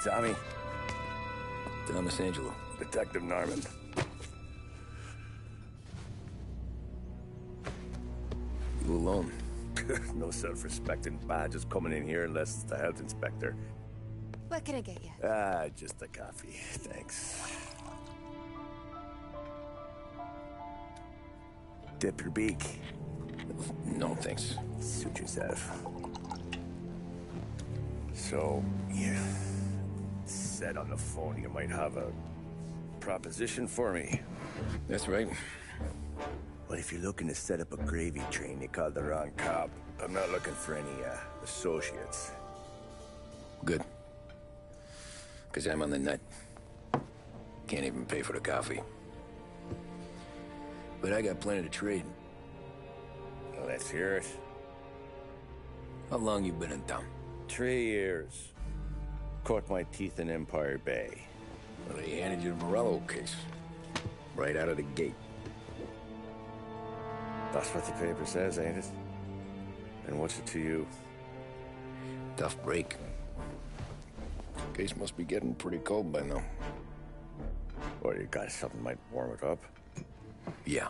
Tommy. Thomas Angelo. Detective Norman. You alone? No self-respecting badges coming in here unless it's the health inspector. What can I get you? Just a coffee. Thanks. Dip your beak. No, thanks. Suit yourself. So, you said on the phone you might have a proposition for me. That's right. Well, if you're looking to set up a gravy train, you called the wrong cop. I'm not looking for any, associates. Good. Because I'm on the nut. Can't even pay for the coffee. But I got plenty to trade. Well, let's hear it. How long you been in town? 3 years. Caught my teeth in Empire Bay. Well, they handed you the Morello case. Right out of the gate. That's what the paper says, ain't it? And what's it to you? Tough break. Case must be getting pretty cold by now. Or you got something might warm it up? Yeah,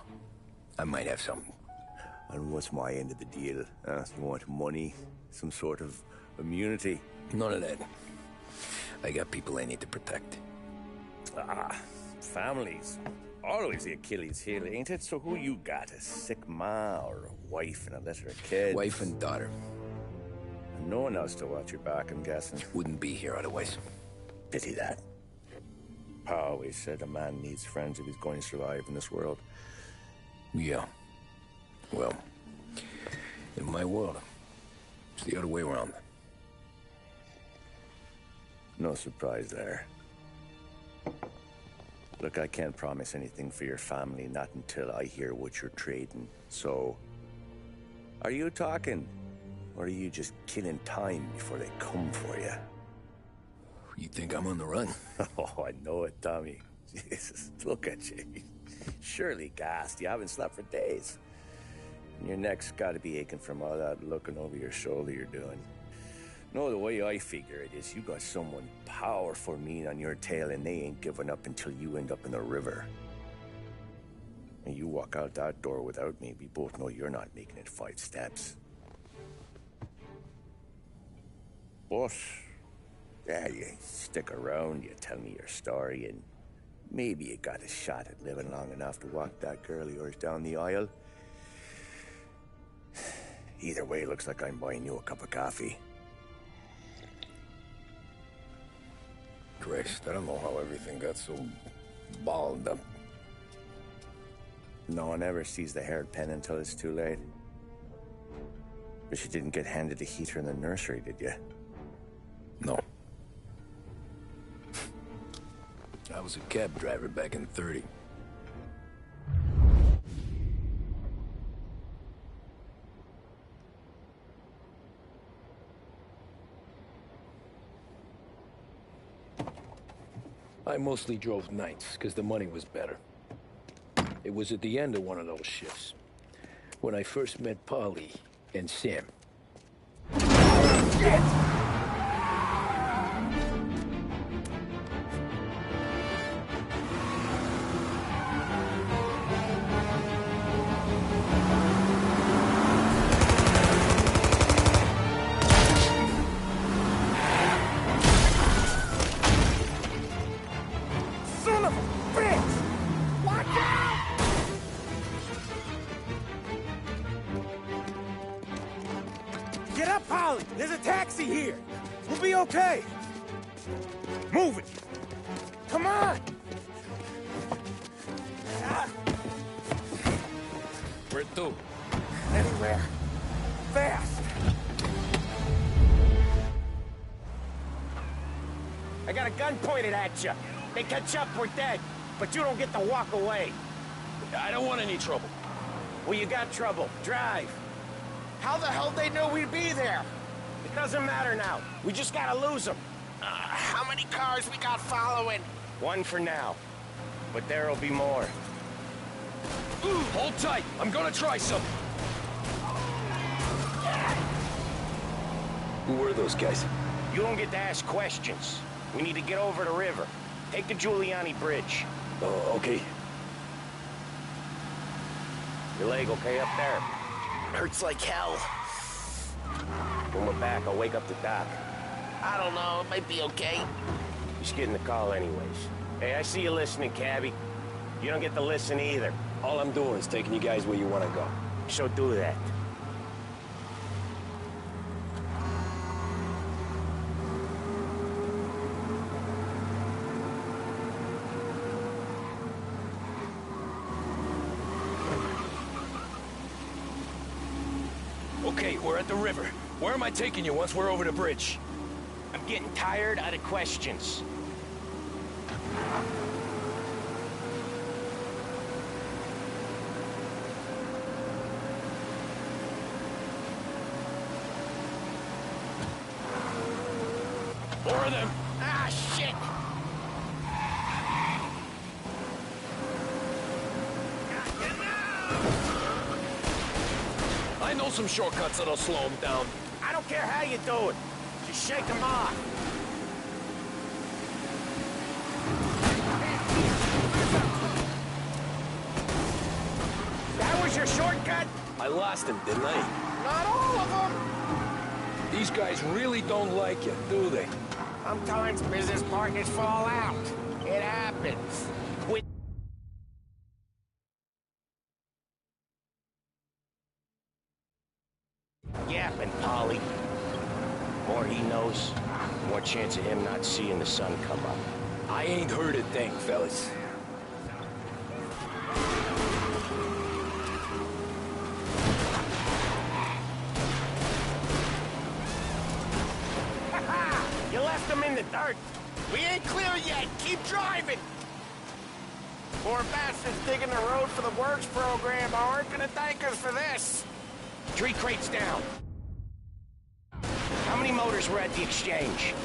I might have something. And what's my end of the deal? You want money? Some sort of immunity? None of that. I got people I need to protect. Families. Always the Achilles heel, ain't it? So who you got? A sick ma or a wife and a litter of kids? Wife and daughter. And no one else to watch your back, I'm guessing. Wouldn't be here otherwise. Pity that. Pa always said a man needs friends if he's going to survive in this world. Yeah. Well, in my world, it's the other way around. No surprise there. Look, I can't promise anything for your family, not until I hear what you're trading. So, are you talking? Or are you just killing time before they come for you? You think I'm on the run? Oh, I know it, Tommy. Jesus, look at you. Surely gassed. You haven't slept for days. And your neck's got to be aching from all that looking over your shoulder you're doing. No, the way I figure it is you got someone powerful mean on your tail and they ain't giving up until you end up in the river. And you walk out that door without me, we both know you're not making it 5 steps. But, yeah, you stick around, you tell me your story, and maybe you got a shot at living long enough to walk that girl of yours down the aisle. Either way, looks like I'm buying you a cup of coffee. Christ, I don't know how everything got so balled up. No one ever sees the haired pen until it's too late. But you didn't get handed a heater in the nursery, did you? No. I was a cab driver back in '30. I mostly drove nights, because the money was better. It was at the end of one of those shifts, when I first met Polly and Sam. Shit! Get up, Polly! There's a taxi here! We'll be okay! Move it! Come on! Where to? Anywhere. Fast! I got a gun pointed at you. They catch up, we're dead. But you don't get to walk away. I don't want any trouble. Well, you got trouble. Drive. How the hell they know we'd be there? It doesn't matter now. We just gotta lose them. How many cars we got following? 1 for now. But there'll be more. Hold tight. I'm gonna try something. Who were those guys? You don't get to ask questions. We need to get over the river. Take the Giuliani Bridge. Oh, okay. Your leg okay up there? Hurts like hell. When we're back, I'll wake up the doc. I don't know, it might be okay. Just getting the call anyways. Hey, I see you listening, cabbie. You don't get to listen either. All I'm doing is taking you guys where you want to go. So do that. Okay, we're at the river. Where am I taking you once we're over the bridge? I'm getting tired of the questions. More of them! Ah, shit! I know some shortcuts that'll slow them down. I don't care how you do it. Just shake them off. That was your shortcut? I lost him, didn't I? Not all of them. These guys really don't like you, do they? Sometimes business partners fall out. It happens. Quit yapping, Polly. More he knows, more chance of him not seeing the sun come up. I ain't heard a thing, fellas. You left him in the dirt. We ain't clear yet. Keep driving. Poor bastards digging the road for the works program aren't gonna thank us for this. 3 crates down. How many motors were at the exchange?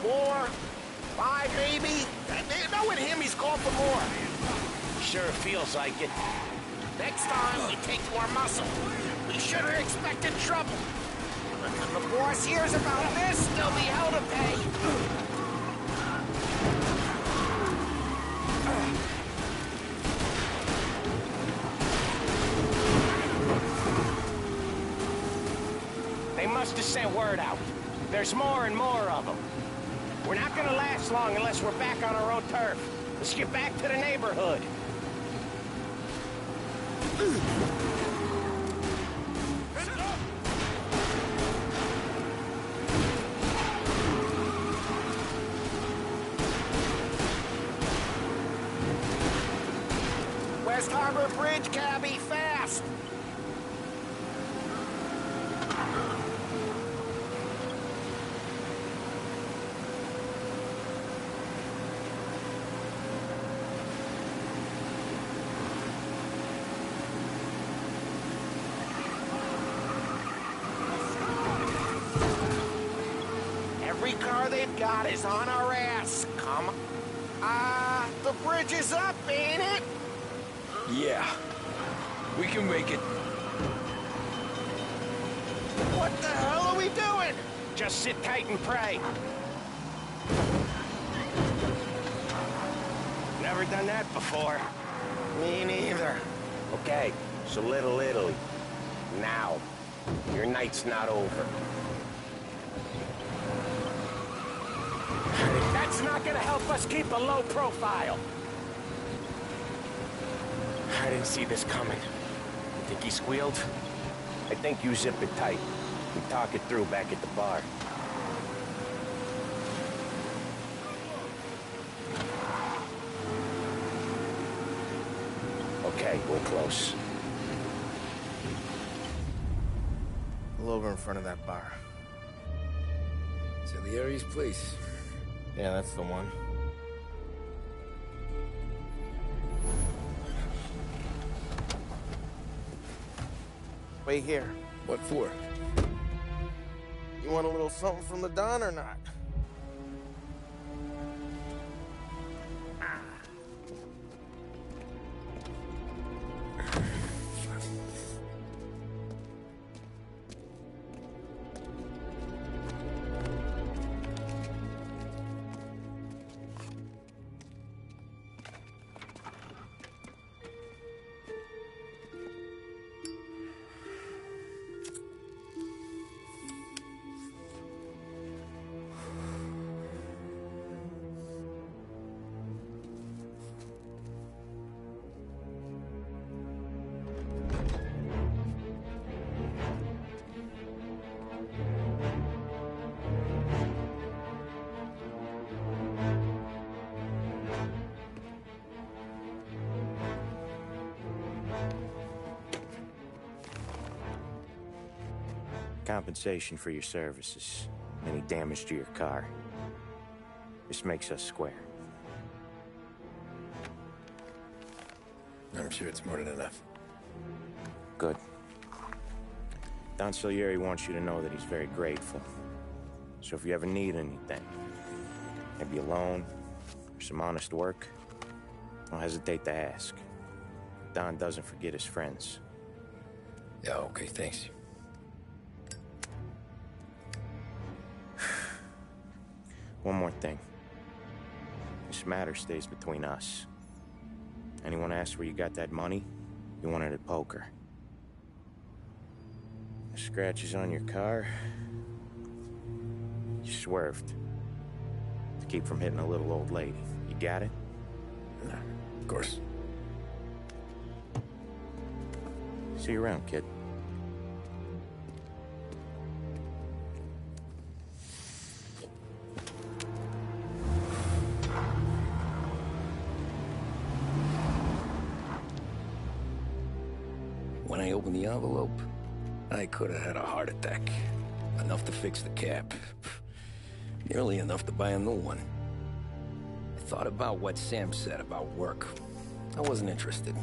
4, 5 maybe. Knowing him, he's called for more. Sure feels like it. Next time, we take more muscle. We should have expected trouble. But if the boss hears about this, there'll be hell to pay. They must have sent word out. There's more and more of them. We're not gonna last long unless we're back on our own turf. Let's get back to the neighborhood. West Harbor Bridge, cabbie, fast! Every car they've got is on our ass. Come on. The bridge is up, ain't it? Yeah. We can make it. What the hell are we doing? Just sit tight and pray. Never done that before. Me neither. Okay, so Little Italy. Now. Your night's not over. That's not gonna help us keep a low profile. I didn't see this coming. You think he squealed? I think you zip it tight. We talk it through back at the bar. Okay, we're close. Pull over in front of that bar. Salieri's place. Yeah, that's the one. Wait here. What for? You want a little something from the Don or not? Compensation for your services. Any damage to your car. This makes us square. I'm sure it's more than enough. Good. Don Salieri wants you to know that he's very grateful. So if you ever need anything, maybe a loan or some honest work, don't hesitate to ask. Don doesn't forget his friends. Yeah, okay, thanks. One more thing. This matter stays between us. Anyone asks where you got that money, you won it at poker. The scratches on your car, you swerved. To keep from hitting a little old lady. You got it? Nah, of course. See you around, kid. When I opened the envelope, I could have had a heart attack. Enough to fix the cap. Nearly enough to buy a new one. I thought about what Sam said about work. I wasn't interested.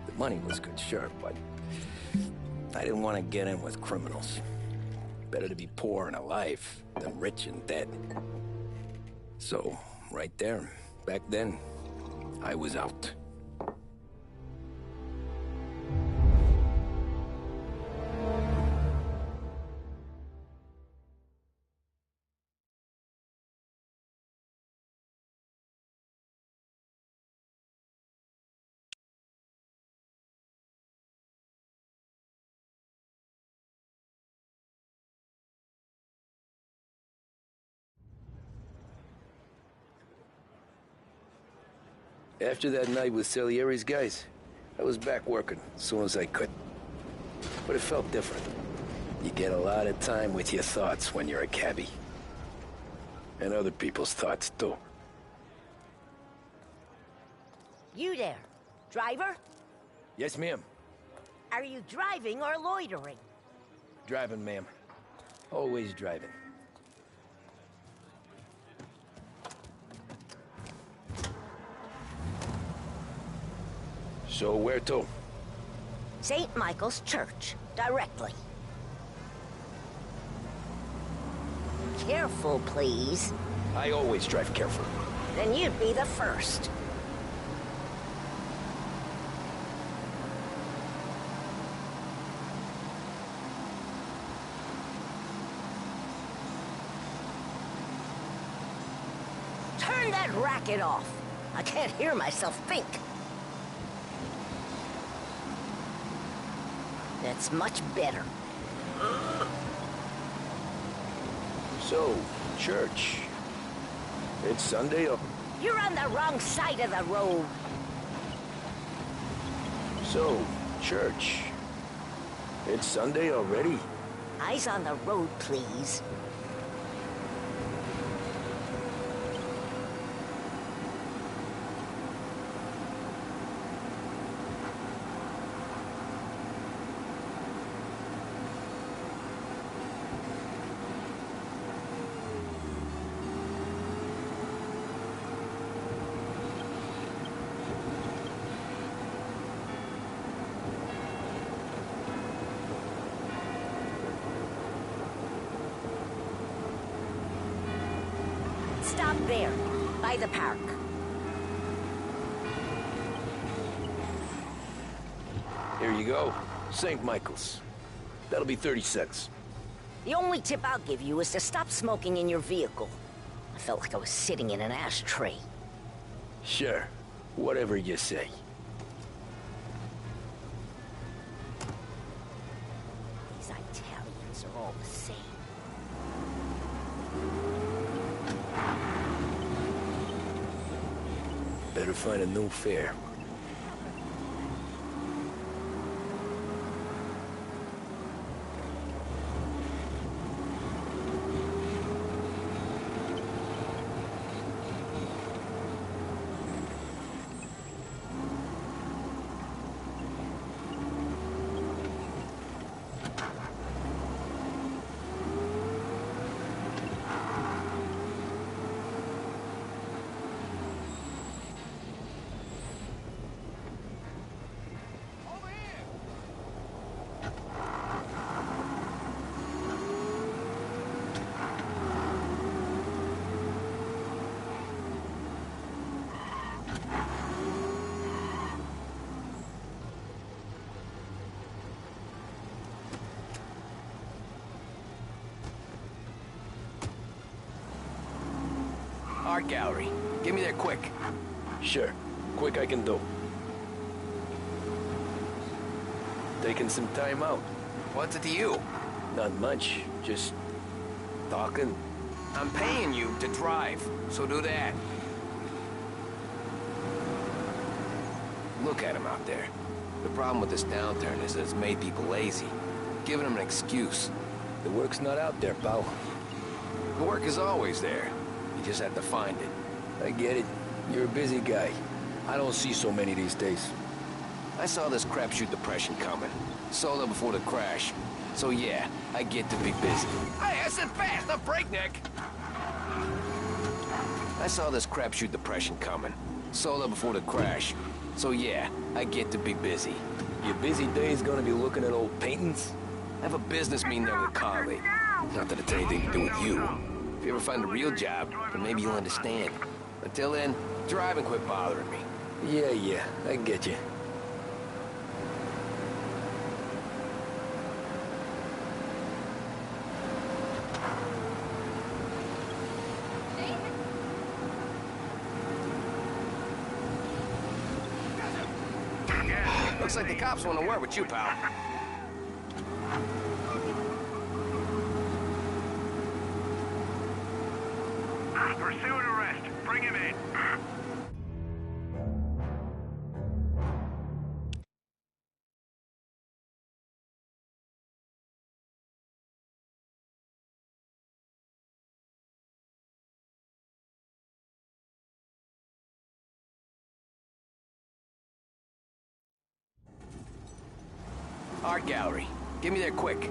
The money was good, sure, but I didn't want to get in with criminals. Better to be poor and alive than rich and dead. So, right there, back then, I was out. After that night with Salieri's guys, I was back working as soon as I could. But it felt different. You get a lot of time with your thoughts when you're a cabbie. And other people's thoughts, too. You there, driver? Yes, ma'am. Are you driving or loitering? Driving, ma'am. Always driving. So where to? St. Michael's Church, directly. Careful, please. I always drive careful. Then you'd be the first. Turn that racket off. I can't hear myself think. That's much better. So, church. It's Sunday or... You're on the wrong side of the road. So, church. It's Sunday already? Eyes on the road, please. Stop there, by the park. Here you go. St. Michael's. That'll be 30 cents. The only tip I'll give you is to stop smoking in your vehicle. I felt like I was sitting in an ashtray. Sure. Whatever you say. These Italians are all the same. Better find a new fare. Art gallery. Get me there quick. Sure. Quick I can do. Taking some time out. What's it to you? Not much. Just talking. I'm paying you to drive, so do that. Look at him out there. The problem with this downturn is that it's made people lazy. Giving them an excuse. The work's not out there, pal. The work is always there. You just have to find it. I get it. You're a busy guy. I don't see so many these days. I saw this crapshoot depression coming. Sold it before the crash. So yeah, I get to be busy. Hey, I said fast, not breakneck! I saw this crapshoot depression coming. Sold it before the crash. So yeah, I get to be busy. Your busy day's gonna be looking at old paintings? I have a business meeting there with a colleague. Not that it's anything to do with you. If you ever find a real job, then maybe you'll understand. Until then, drive and quit bothering me. Yeah, I get you. Looks like the cops want to work with you, pal. Pursue and arrest. Bring him in. Art gallery. Get me there quick.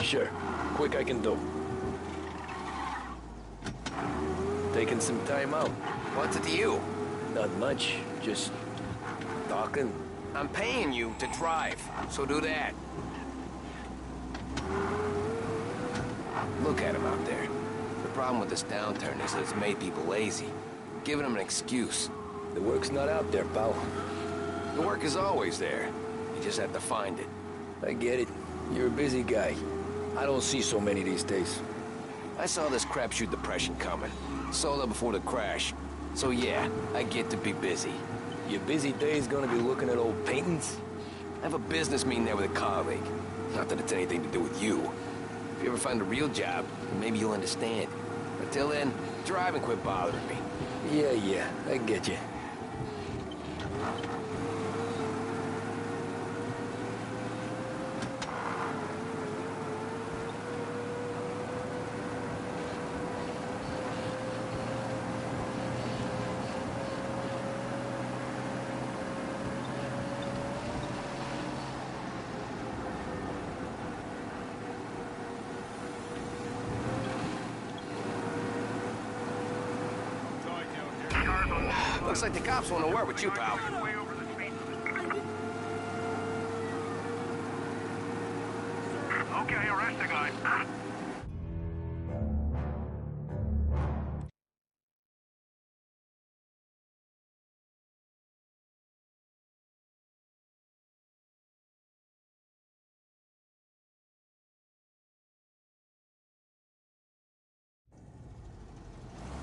Sure. Quick I can do. Taking some time out. What's it to you? Not much. Just talking. I'm paying you to drive, so do that. Look at him out there. The problem with this downturn is that it's made people lazy. Giving them an excuse. The work's not out there, pal. The work is always there. You just have to find it. I get it. You're a busy guy. I don't see so many these days. I saw this crapshoot depression coming. Sold it before the crash. So yeah, I get to be busy. Your busy day's gonna be looking at old paintings? I have a business meeting there with a colleague. Not that it's anything to do with you. If you ever find a real job, then maybe you'll understand. Until then, drive and quit bothering me. Yeah, I get you. Looks like the cops want to work with you, pal. Okay, arrest the guy.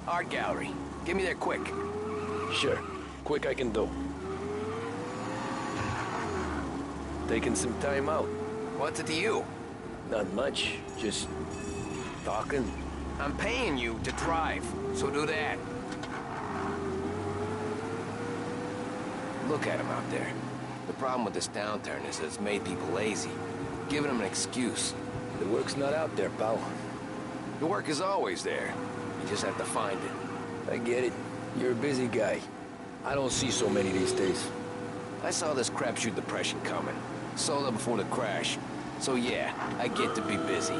Art gallery. Get me there quick. Sure. Quick I can do. Taking some time out. What's it to you? Not much. Just talking. I'm paying you to drive, so do that. Look at him out there. The problem with this downturn is that it's made people lazy. Giving them an excuse. The work's not out there, pal. The work is always there. You just have to find it. I get it. You're a busy guy. I don't see so many these days. I saw this crapshoot depression coming. Sold it before the crash. So yeah, I get to be busy.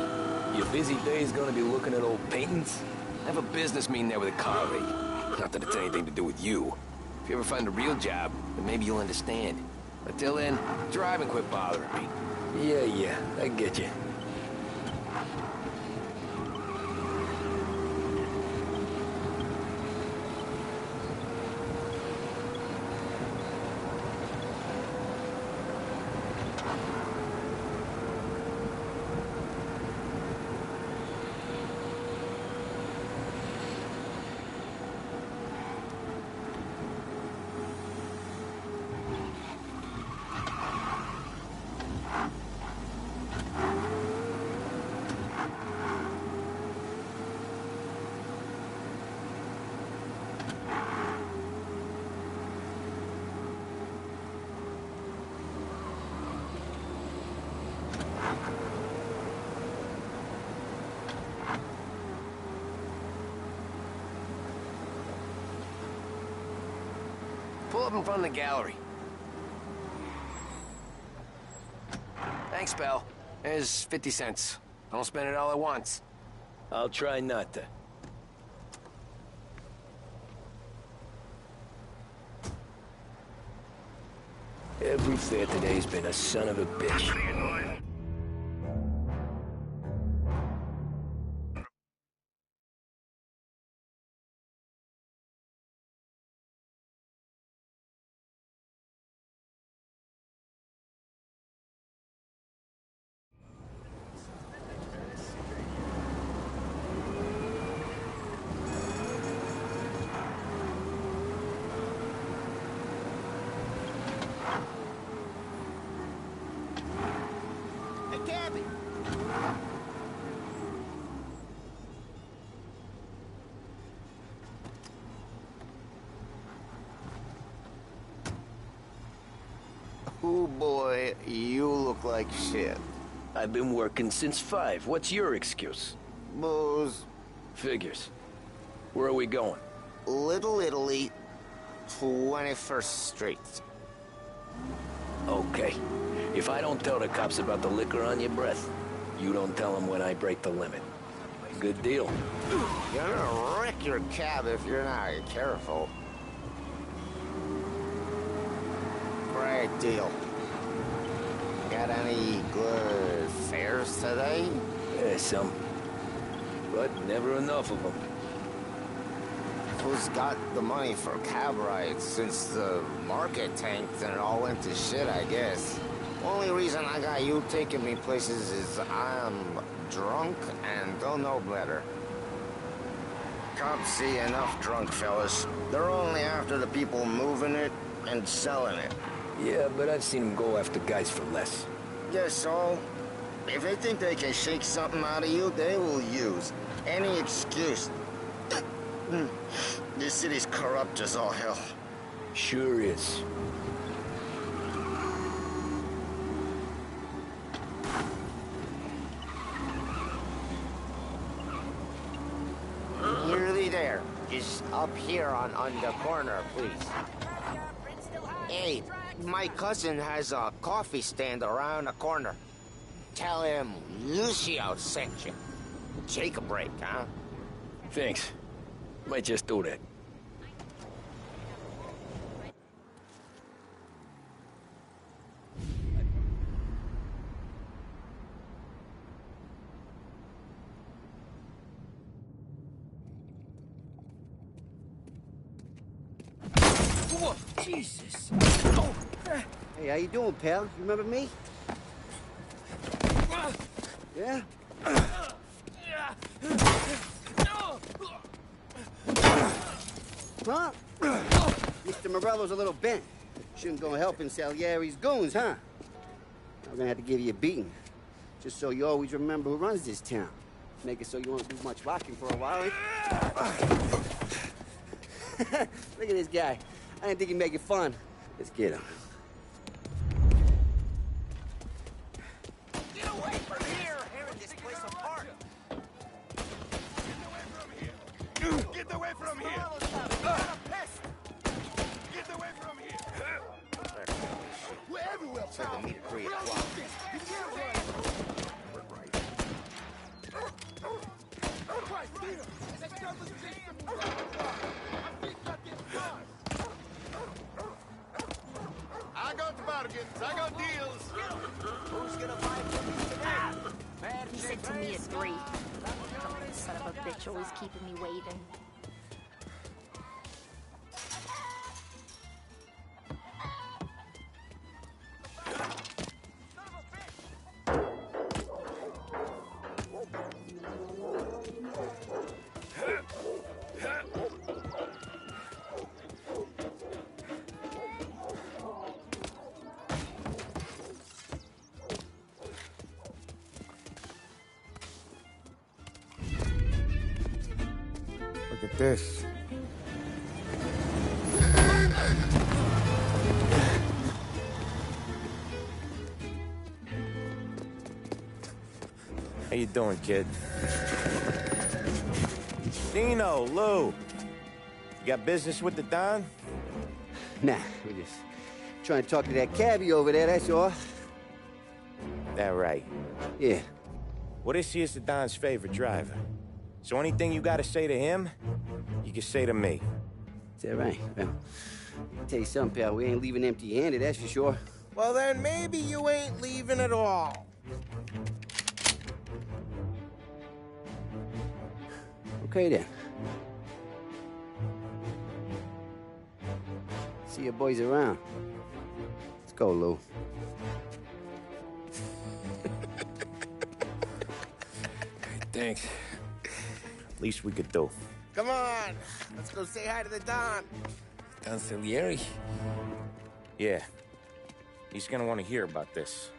Your busy day's gonna be looking at old paintings? I have a business meeting there with a colleague. Not that it's anything to do with you. If you ever find a real job, then maybe you'll understand. Until then, drive and quit bothering me. Yeah, I get you. Pull up in front of the gallery. Thanks, pal. There's 50 cents. Don't spend it all at once. I'll try not to. Every fare today's been a son of a bitch. Oh boy, you look like shit. I've been working since 5. What's your excuse? Booze. Figures. Where are we going? Little Italy, 21st Street. Okay. If I don't tell the cops about the liquor on your breath, you don't tell them when I break the limit. Good deal. You're gonna wreck your cab if you're not careful. Great deal. Got any good fares today? Yeah, some. But never enough of them. Who's got the money for cab rides since the market tanked and it all went to shit, I guess? Only reason I got you taking me places is I'm drunk and don't know better. Cops see enough drunk fellas. They're only after the people moving it and selling it. Yeah, but I've seen them go after guys for less. Yes, so if they think they can shake something out of you, they will use any excuse. This city's corrupt as all hell. Sure is. Nearly there. Just up here on the corner, please. Hey, my cousin has a coffee stand around the corner. Tell him Lucio sent you. Take a break, huh? Thanks. Might just do that. Whoa, Jesus. Oh. Hey, how you doing, pal? You remember me? Yeah? Huh? Mr. Morello's a little bent. Shouldn't go helping Salieri's goons, huh? I'm gonna have to give you a beating. Just so you always remember who runs this town. Make it so you won't do much rocking for a while, eh? Look at this guy. I didn't think he'd make it fun. Let's get him. Get away from here! Tearing this place apart! Get away from here! Get away from here! We're everywhere, pal. So they meet at 3 o'clock. I got bargains, I got deals. Who's gonna buy from me today? He said to me at 3. Son of a bitch, always keeping me waiting. Look at this. How you doing, kid? Dino, Lou. You got business with the Don? Nah, we're just trying to talk to that cabbie over there, that's all. That right? Yeah. Well, this here's the Don's favorite driver. So anything you gotta say to him, you can say to me. Is that right? Well, I'll tell you something, pal. We ain't leaving empty-handed, that's for sure. Well, then maybe you ain't leaving at all. Okay, then. See your boys around. Let's go, Lou. Thanks. Least we could do. Come on, let's go say hi to the Don. Don Salieri? Yeah. He's gonna want to hear about this.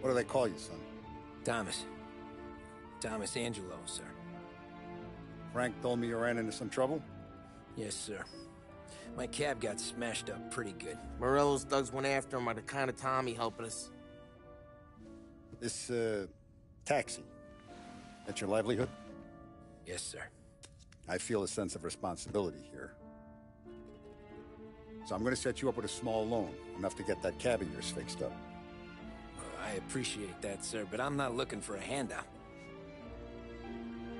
What do they call you, son? Thomas. Thomas Angelo, sir. Frank told me you ran into some trouble? Yes, sir. My cab got smashed up pretty good. Morello's thugs went after him by the kind of Tommy helping us. This, taxi. That's your livelihood? Yes, sir. I feel a sense of responsibility here. So I'm gonna set you up with a small loan, enough to get that cab of yours fixed up. I appreciate that, sir, but I'm not looking for a handout.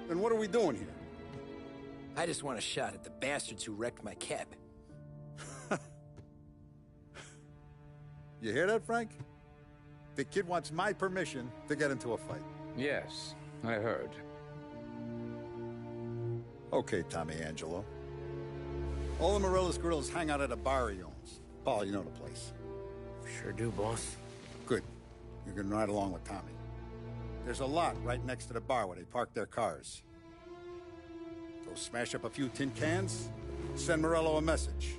Then what are we doing here? I just want a shot at the bastards who wrecked my cab. You hear that, Frank? The kid wants my permission to get into a fight. Yes, I heard. Okay, Tommy Angelo. All the Morello's girls hang out at a bar he owns. Paul, you know the place. Sure do, boss. Good. You can ride along with Tommy. There's a lot right next to the bar where they park their cars. Go smash up a few tin cans, send Morello a message.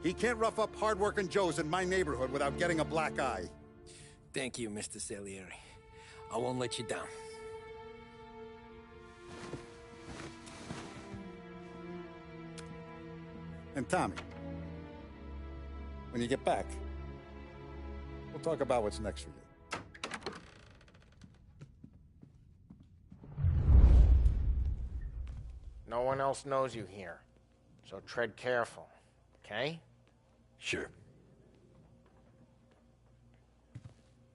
He can't rough up hard-working Joes in my neighborhood without getting a black eye. Thank you, Mr. Salieri. I won't let you down. And Tommy, when you get back, we'll talk about what's next for you. No one else knows you here, so tread careful, okay? Sure.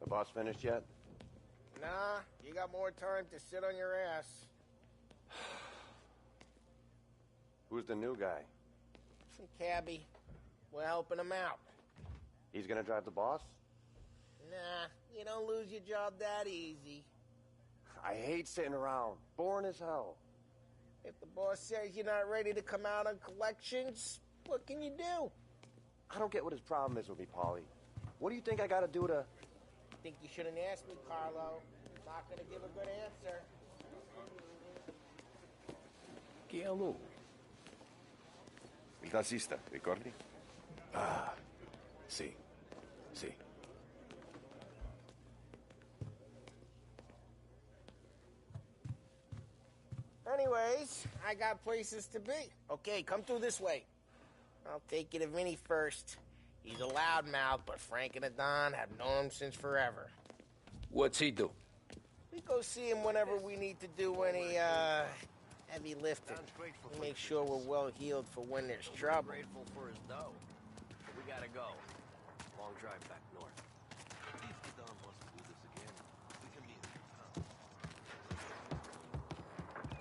The boss finished yet? Nah, you got more time to sit on your ass. Who's the new guy? Some cabbie. We're helping him out. He's gonna drive the boss? Nah, you don't lose your job that easy. I hate sitting around. Boring as hell. If the boss says you're not ready to come out on collections, what can you do? I don't get what his problem is with me, Paulie. What do you think I gotta do to... I think you shouldn't ask me, Carlo. I'm not gonna give a good answer. Chi è lui? Il tassista, ricordi? Ah, sì, sì. Anyways, I got places to be. Okay, come through this way. I'll take you to Vinny first. He's a loudmouth, but Frank and the Don have known him since forever. What's he do? We go see him whenever we need to do any, heavy lifting. We make sure we're well healed for when there's trouble. Grateful for his dough. But we gotta go. Long drive back north. If the Don wants to do this again, we can meet him.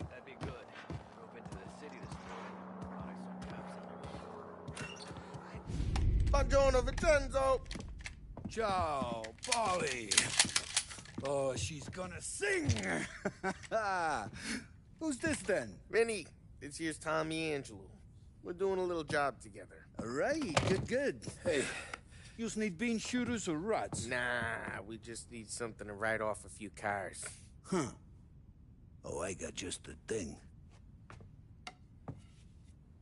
That'd be good. Drove into the city this morning. Thought I saw cops Buongiorno, Vincenzo! Ciao, Polly. Oh, she's gonna sing. Who's this then? Vinny, this here's Tommy Angelo. We're doing a little job together. All right, good. Hey, You just need bean shooters or rods? Nah, we just need something to write off a few cars. Huh. Oh, I got just the thing.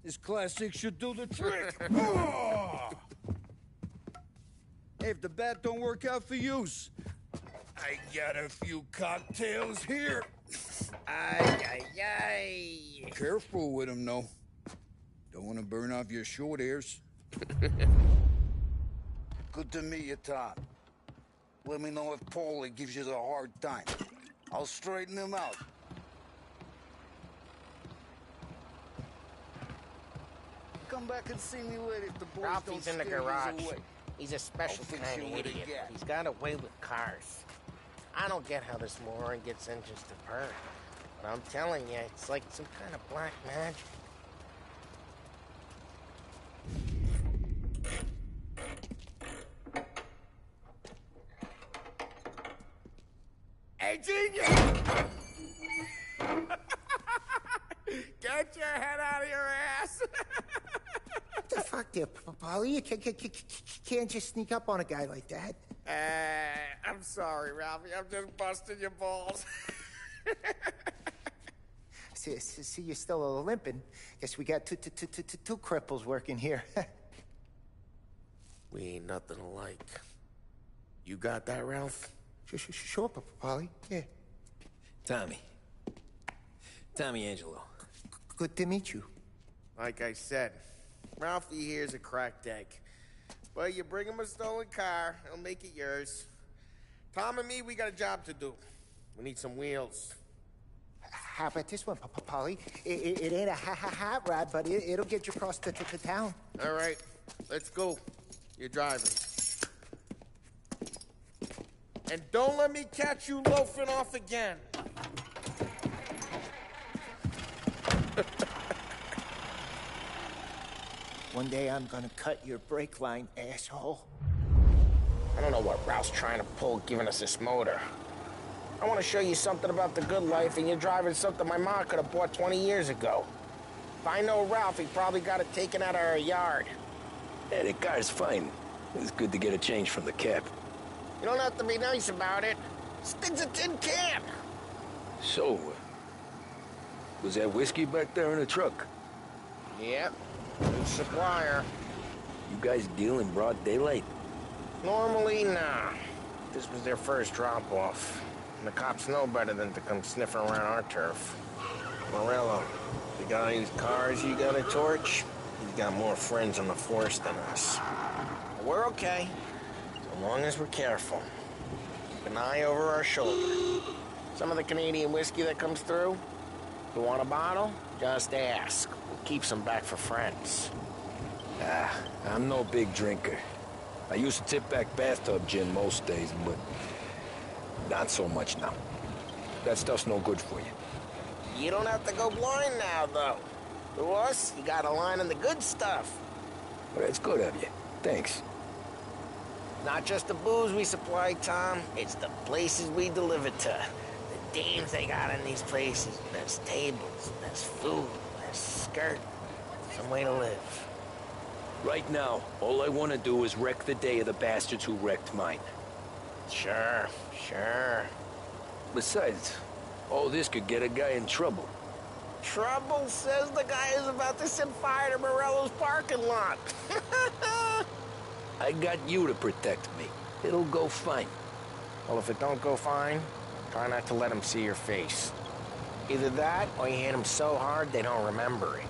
This classic should do the trick. Oh! Hey, if the bat don't work out for use, I got a few cocktails here. Ay, ay, ay. Careful with them, though. Don't want to burn off your short hairs. Good to meet you, Tom. Let me know if Paulie gives you the hard time. I'll straighten him out. Come back and see me later if the boys Ralphie's don't in the scare garage. yous away. He's a special I'll fix kind you of with a idiot. gat. He's got a way with cars. I don't get how this moron gets engines to burn. But I'm telling you, it's like some kind of black magic. Hey, genius! Get your head out of your ass! What the fuck there, Polly? You can't just sneak up on a guy like that. I'm sorry, Ralphie. I'm just busting your balls. See, you're still limping. Guess we got two cripples working here. We ain't nothing alike. You got that, Ralph? Sure, Polly. Yeah. Tommy. Tommy Angelo. Good to meet you. Like I said, Ralphie here's a cracked egg. But you bring him a stolen car, he'll make it yours. Tom and me, we got a job to do. We need some wheels. How about this one, Polly? It ain't a hot rod, but it'll get you across to town. All right, let's go. You're driving. And don't let me catch you loafing off again. One day I'm gonna cut your brake line, asshole. I don't know what Ralph's trying to pull giving us this motor. I want to show you something about the good life, and you're driving something my mom could have bought 20 years ago. If I know Ralph, he probably got it taken out of our yard. Yeah, the car's fine. It's good to get a change from the cab. You don't have to be nice about it. This thing's a tin can. So, was that whiskey back there in the truck? Yep. New supplier. You guys deal in broad daylight? Normally, nah. This was their first drop-off. And the cops know better than to come sniffing around our turf. Morello, the guy whose cars you got a torch, he's got more friends on the force than us. But we're okay, so long as we're careful. Keep an eye over our shoulder. Some of the Canadian whiskey that comes through, if you want a bottle, just ask. We'll keep some back for friends. I'm no big drinker. I used to tip back bathtub gin most days, but not so much now. That stuff's no good for you. You don't have to go blind now, though. To us, you got a line on the good stuff. Well, that's good of you. Thanks. Not just the booze we supply, Tom. It's the places we deliver to. The dames they got in these places. Best tables, best food, best skirt. Some way to live. Right now, all I want to do is wreck the day of the bastards who wrecked mine. Sure. Besides, all this could get a guy in trouble. Trouble says the guy is about to set fire to Morello's parking lot. I got you to protect me. It'll go fine. Well, if it don't go fine, try not to let them see your face. Either that, or you hit them so hard they don't remember it.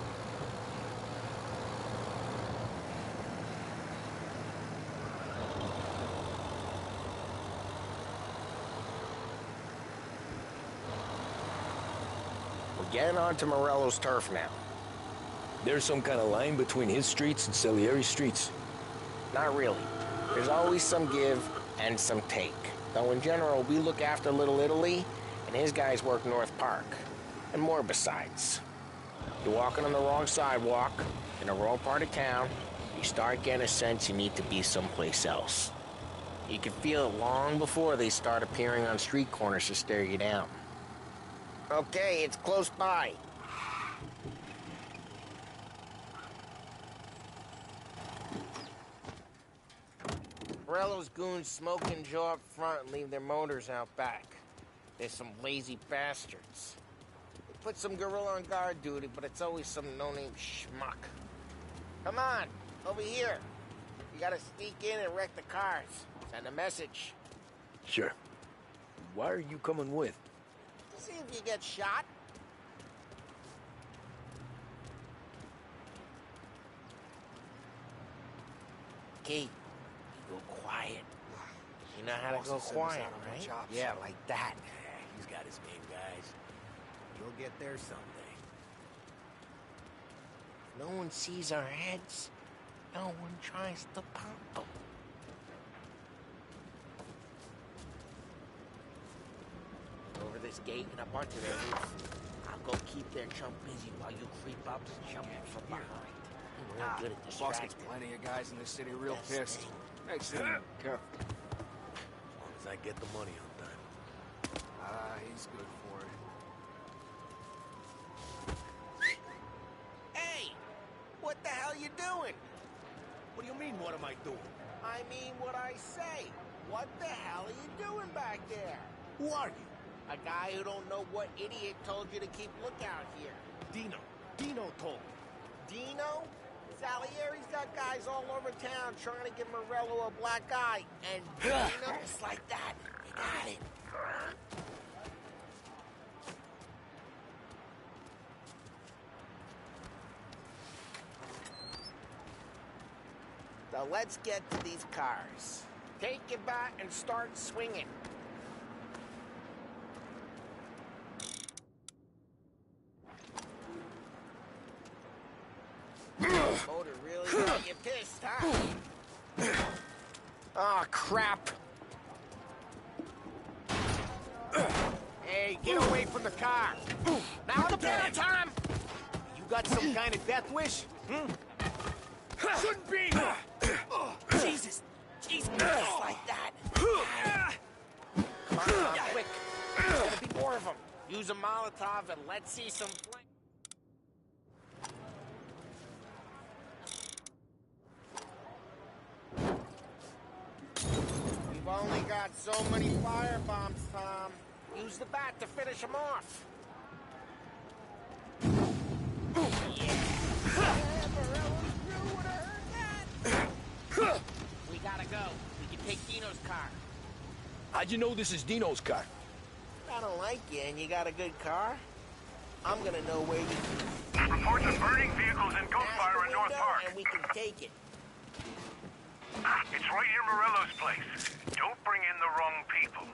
Getting onto Morello's turf now. There's some kind of line between his streets and Salieri's streets? Not really. There's always some give and some take. Though in general, we look after Little Italy, and his guys work North Park. And more besides. You're walking on the wrong sidewalk, in the wrong part of town, you start getting a sense you need to be someplace else. You can feel it long before they start appearing on street corners to stare you down. Okay, it's close by. Morello's goons smoke and jaw up front and leave their motors out back. They're some lazy bastards. They put some gorilla on guard duty, but it's always some no-name schmuck. Come on, over here. You gotta sneak in and wreck the cars. Send a message. Sure. Why are you coming with? See if you get shot. Key, go quiet. You know how to go quiet, right? Yeah, like that. He's got his main guys. You'll get there someday. No one sees our heads. No one tries to pop them. Over this gate and up onto their roof. I'll go keep their chump busy while you creep up and jump from behind. We're good at The boss distracting. gets plenty of guys in this city real pissed. Makes him careful. As long as I get the money on time. He's good for it. Hey! What the hell you doing? What do you mean, what am I doing? I mean what I say. What the hell are you doing back there? Who are you? A guy who don't know what idiot told you to keep lookout here. Dino. Dino told me. Dino? Salieri's got guys all over town trying to give Morello a black eye. And Dino... Just like that. You got it. So let's get to these cars. Take your bat and start swinging. Motor really got you pissed, huh? Oh, crap. Hey, get away from the car! Now the better time! You got some kind of death wish? Shouldn't be! Jesus! Jesus! Just like that! Come on, quick! There's gonna be more of them. Use a Molotov and let's see some flame. We've only got so many firebombs, Tom. Use the bat to finish them off. We gotta go. We can take Dino's car. How'd you know this is Dino's car? I don't like you and you got a good car. I'm gonna know where you Reports of burning vehicles and gunfire in North Park. and we can take it. It's right near Morello's place. Don't bring in the wrong people.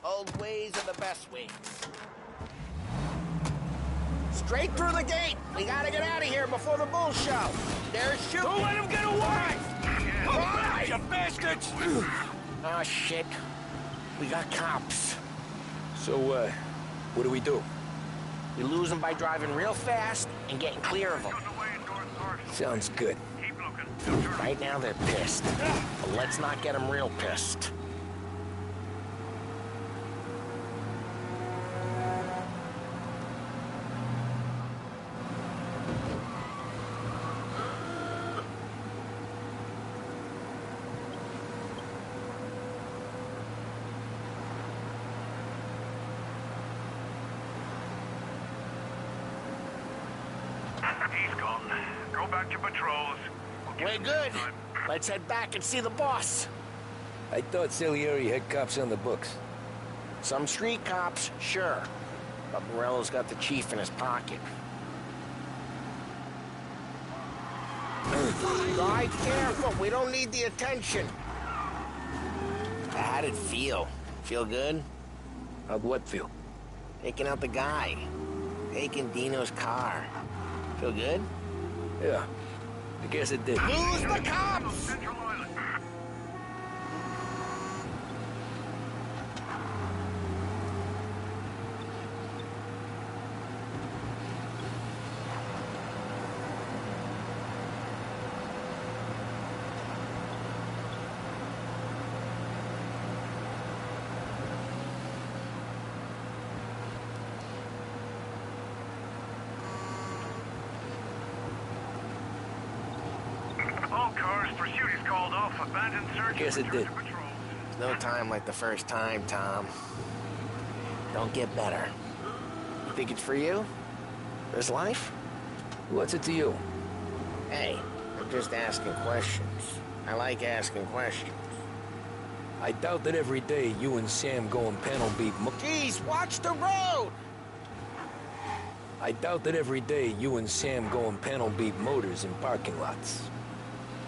Old ways are the best ways. Straight through the gate. We gotta get out of here before the bull show. There's shooting. Don't let him get away! Come on, You bastards! Oh, shit. We got cops. So, what do we do? We lose them by driving real fast and getting clear of them. Sounds good. Keep looking. Right now they're pissed. But let's not get them real pissed. He's gone. Go back to patrols. We're good. Let's head back and see the boss. I thought Salieri had cops on the books. Some street cops, sure. But Morello's got the chief in his pocket. Drive careful. We don't need the attention. How'd it feel? Feel good? How'd what feel? Taking out the guy. Taking Dino's car. Feel good? Yeah, I guess it did. Lose the cops! Central Island. Pursuit is called off. Abandoned search. Guess it did. No time like the first time, Tom. Don't get better. You think it's for you? This life? What's it to you? Hey, I'm just asking questions. I like asking questions. I doubt that every day you and Sam go and panel beat Jeez, watch the road! I doubt that every day you and Sam go and panel beat motors in parking lots.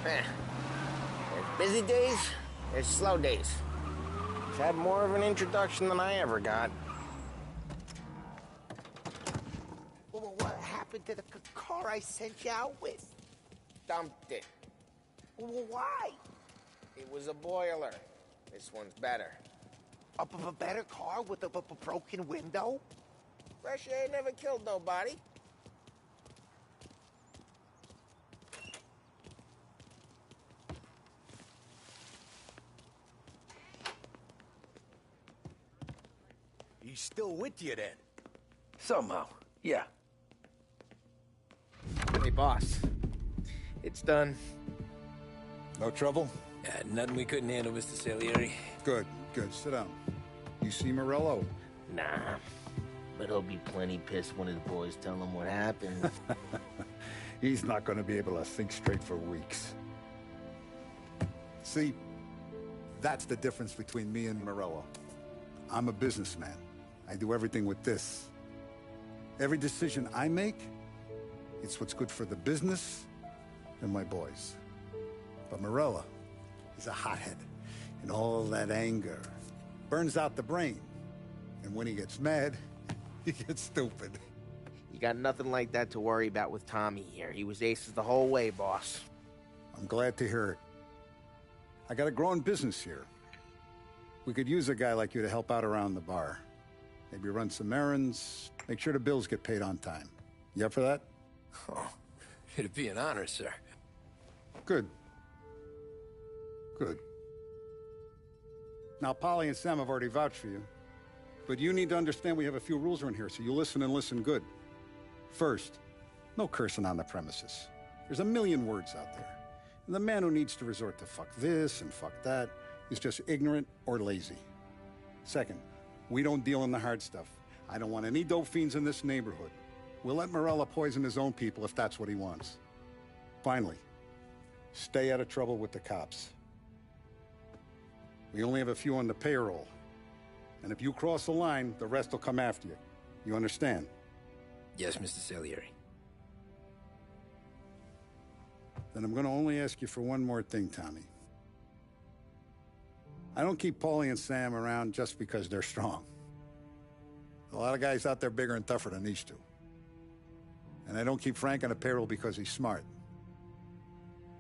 There's busy days, there's slow days. He's had more of an introduction than I ever got. Well, what happened to the car I sent you out with? Dumped it. Well, why? It was a boiler. This one's better. A better car with a broken window? Fresh air never killed nobody. He's still with you then? Somehow, yeah. Hey, boss. It's done. No trouble? Nothing we couldn't handle, Mr. Salieri. Good, good. Sit down. You see Morello? Nah. But he'll be plenty pissed when his boys tell him what happened. He's not going to be able to think straight for weeks. See, that's the difference between me and Morello. I'm a businessman. I do everything with this. Every decision I make, it's what's good for the business and my boys. But Morello, he's a hothead. And all that anger burns out the brain. And when he gets mad, he gets stupid. You got nothing like that to worry about with Tommy here. He was aces the whole way, boss. I'm glad to hear it. I got a growing business here. We could use a guy like you to help out around the bar. Maybe run some errands, make sure the bills get paid on time. You up for that? Oh, it'd be an honor, sir. Good. Good. Now, Polly and Sam have already vouched for you. But you need to understand we have a few rules around here, so you listen and listen good. First, no cursing on the premises. There's a million words out there. And the man who needs to resort to fuck this and fuck that is just ignorant or lazy. Second, we don't deal in the hard stuff. I don't want any dope fiends in this neighborhood. We'll let Morella poison his own people if that's what he wants. Finally, stay out of trouble with the cops. We only have a few on the payroll. And if you cross the line, the rest will come after you. You understand? Yes, Mr. Salieri. Then I'm going to only ask you for one more thing, Tommy. I don't keep Paulie and Sam around just because they're strong. A lot of guys out there bigger and tougher than these two. And I don't keep Frank on the payroll because he's smart.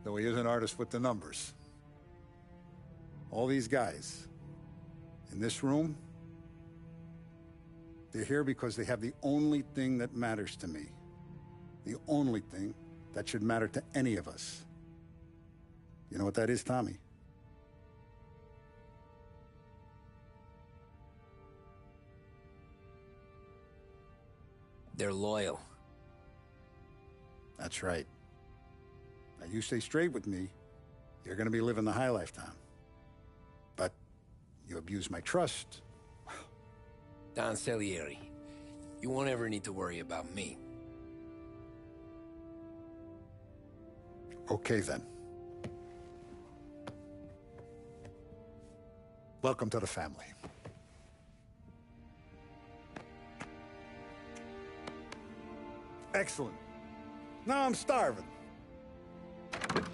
Though he is an artist with the numbers. All these guys in this room, they're here because they have the only thing that matters to me. The only thing that should matter to any of us. You know what that is, Tommy? They're loyal. That's right. Now, you stay straight with me, you're gonna be living the high life, Tom. But you abuse my trust. Don Salieri, you won't ever need to worry about me. Okay, then. Welcome to the family. Excellent. Now I'm starving.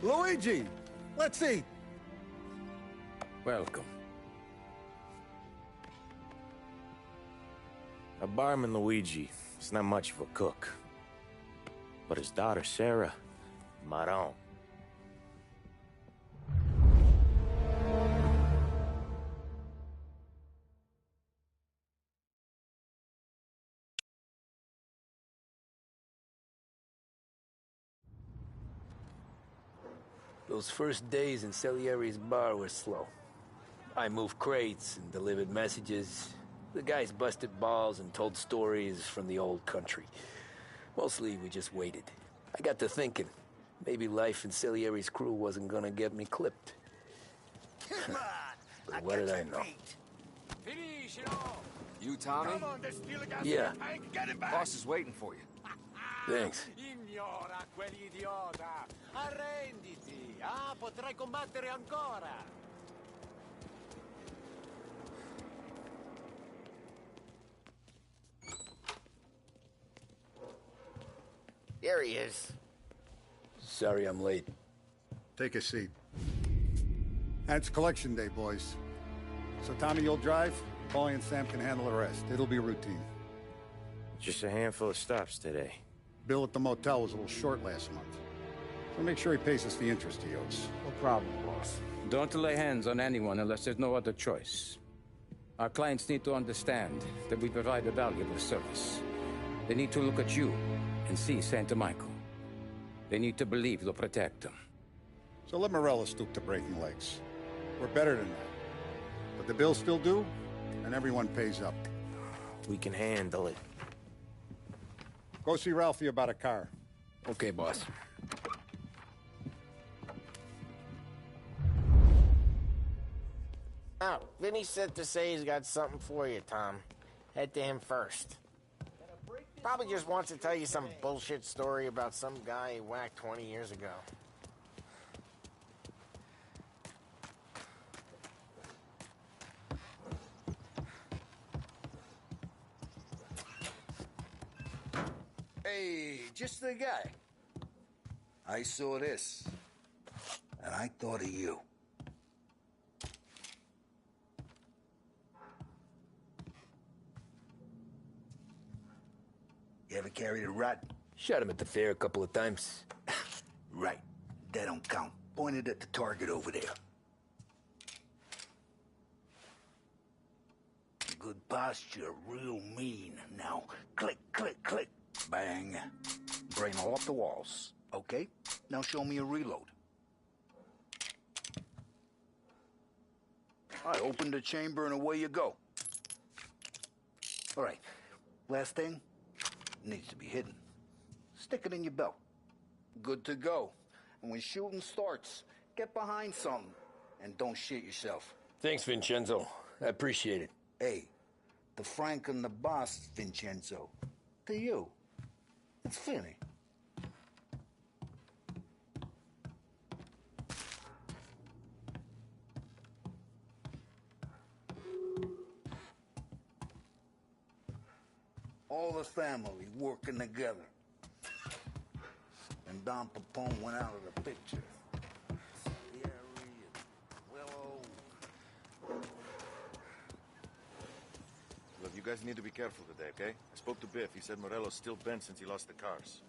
Luigi, let's eat. Welcome. A barman Luigi is not much of a cook. But his daughter Sarah, Maron. Those first days in Salieri's bar were slow. I moved crates and delivered messages. The guys busted balls and told stories from the old country. Mostly, we just waited. I got to thinking, maybe life in Salieri's crew wasn't gonna get me clipped. Come on! But what did I know? You, Tommy? Come on, there's still a gas Yeah. in the tank. Get him back! Boss is waiting for you. Thanks. Ignora quell'idiota! Arrenditi! Ah, potrai combattere ancora! There he is. Sorry I'm late. Take a seat. And it's collection day, boys. So Tommy, you'll drive. Paulie and Sam can handle the rest. It'll be routine. Just a handful of stops today. Bill at the motel was a little short last month. So make sure he pays us the interest he owes. No problem, boss. Don't lay hands on anyone unless there's no other choice. Our clients need to understand that we provide a valuable service. They need to look at you and see Santa Michael. They need to believe you'll protect them. So let Morello stoop to breaking legs. We're better than that. But the bill's still due, and everyone pays up. We can handle it. Go see Ralphie about a car. Okay, boss. Oh, Vinny said to say he's got something for you, Tom. Head to him first. Probably just wants to tell you some bullshit story about some guy he whacked 20 years ago. Hey, just the guy. I saw this, and I thought of you. You ever carried a rat? Shot him at the fair a couple of times. Right. That don't count. Pointed at the target over there. Good posture, real mean. Now, click, click, click. Bang. Brain all off the walls. Okay? Now show me a reload. I open the chamber and away you go. All right. Last thing. Needs to be hidden. Stick it in your belt. Good to go. And when shooting starts, get behind something. And don't shit yourself. Thanks, Vincenzo. I appreciate it. Hey, the Frank and the boss, Vincenzo. To you. It's Finny. All the family working together. And Don Papone went out of the picture. Salieri and Willow. Look, you guys need to be careful today, okay? I spoke to Biff. He said Morello's still bent since he lost the cars.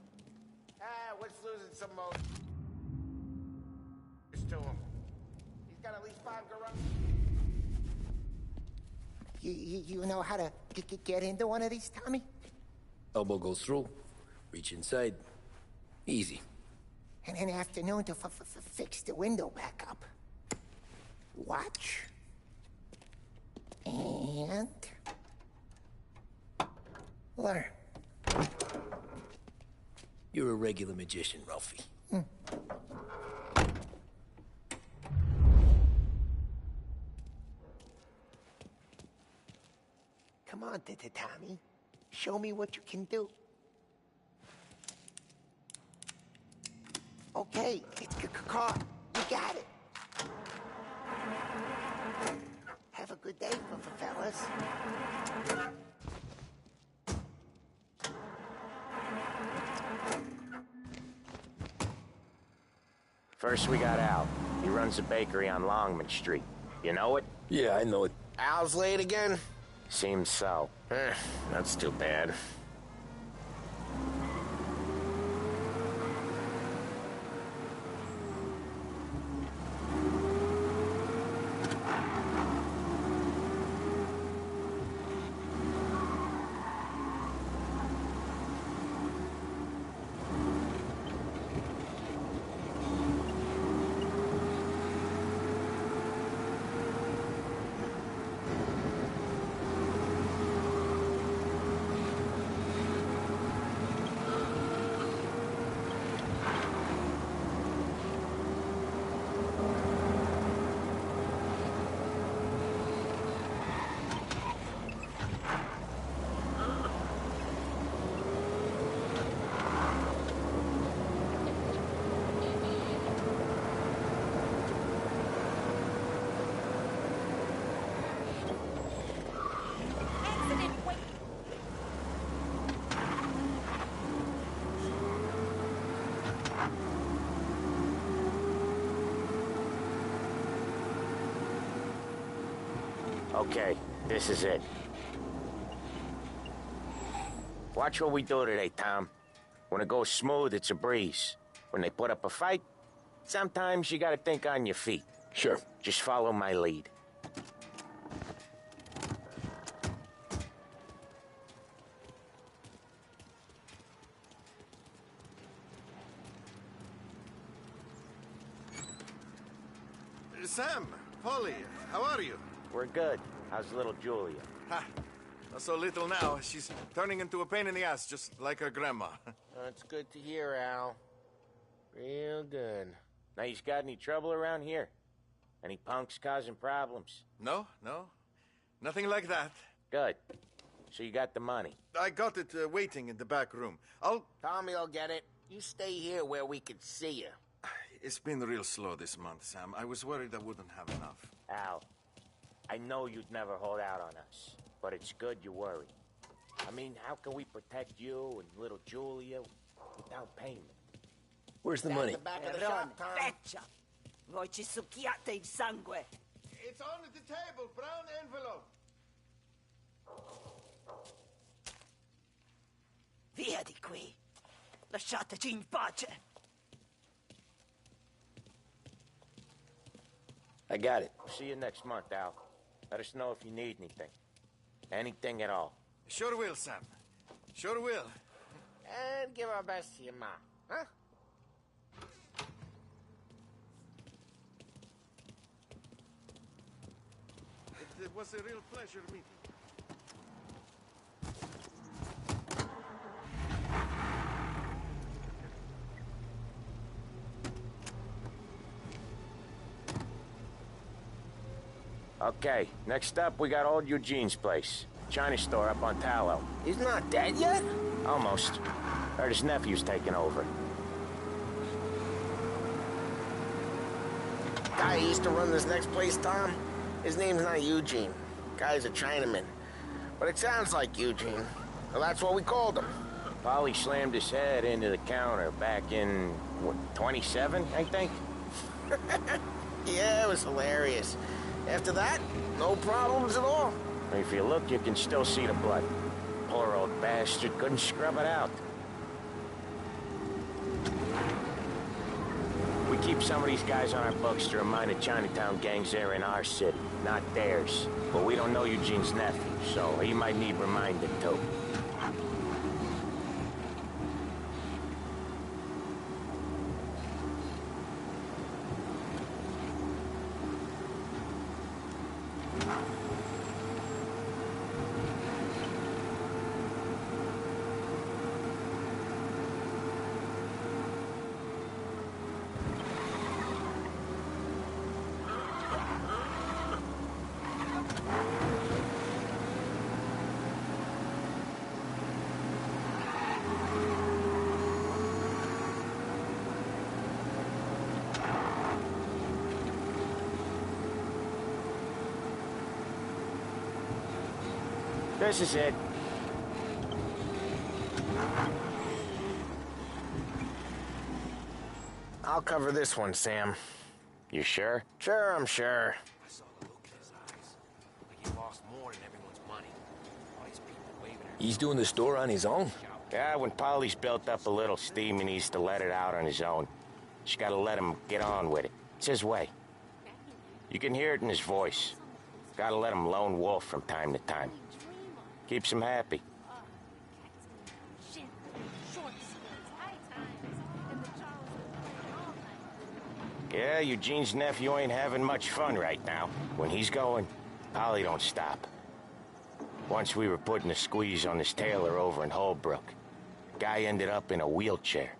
What's losing some motors to him? He's got at least 5 garages. You know how to get into one of these, Tommy? Elbow goes through. Reach inside. Easy. And an afternoon to fix the window back up. Watch. And... learn. You're a regular magician, Ralphie. Come on, Tommy. Show me what you can do. Okay, it's caught. You got it. Have a good day, fellas. First we got Al. He runs a bakery on Longman Street. You know it? Yeah, I know it. Al's late again? Seems so. That's too bad. Okay, this is it. Watch what we do today, Tom. When it goes smooth, it's a breeze. When they put up a fight, sometimes you gotta think on your feet. Sure. Just follow my lead. Sam, Polly, how are you? We're good. How's little Julia? Ha! Not so little now. She's turning into a pain in the ass, just like her grandma. That's good to hear, Al. Real good. Now, you got any trouble around here? Any punks causing problems? No. Nothing like that. Good. So you got the money? I got it waiting in the back room. Tommy will get it. You stay here where we can see you. It's been real slow this month, Sam. I was worried I wouldn't have enough. Al, I know you'd never hold out on us, but it's good you worry. I mean, how can we protect you and little Julia without payment? Where's the money? The back of the shop, Tom. Feccia! Voi ci succhiate il sangue! It's on the table, brown envelope. Via di qui! Lasciateci in pace! I got it. See you next month, Al. Let us know if you need anything. Anything at all. Sure will, Sam. Sure will. And give our best to your ma, huh? It was a real pleasure meeting. Okay, next up, we got old Eugene's place. China store up on Tallow. He's not dead yet? Almost. Heard his nephew's taking over. Guy who used to run this next place, Tom? His name's not Eugene. Guy's a Chinaman. But it sounds like Eugene. Well, that's what we called him. Polly slammed his head into the counter back in, what, 27, I think? Yeah, it was hilarious. After that, no problems at all. If you look, you can still see the blood. Poor old bastard couldn't scrub it out. We keep some of these guys on our books to remind the Chinatown gangs they're in our city, not theirs. But we don't know Eugene's nephew, so he might need reminding too. This is it. I'll cover this one, Sam. You sure? Sure, I'm sure. I saw the look in his eyes. Like he lost more than everyone's money. All these people waving at him. He's doing the store on his own? Yeah, when Polly's built up a little steam, he needs to let it out on his own. Just gotta let him get on with it. It's his way. You can hear it in his voice. Gotta let him lone wolf from time to time. Keeps him happy. Yeah, Eugene's nephew ain't having much fun right now. When he's going, Polly don't stop. Once we were putting a squeeze on this tailor over in Holbrook. Guy ended up in a wheelchair.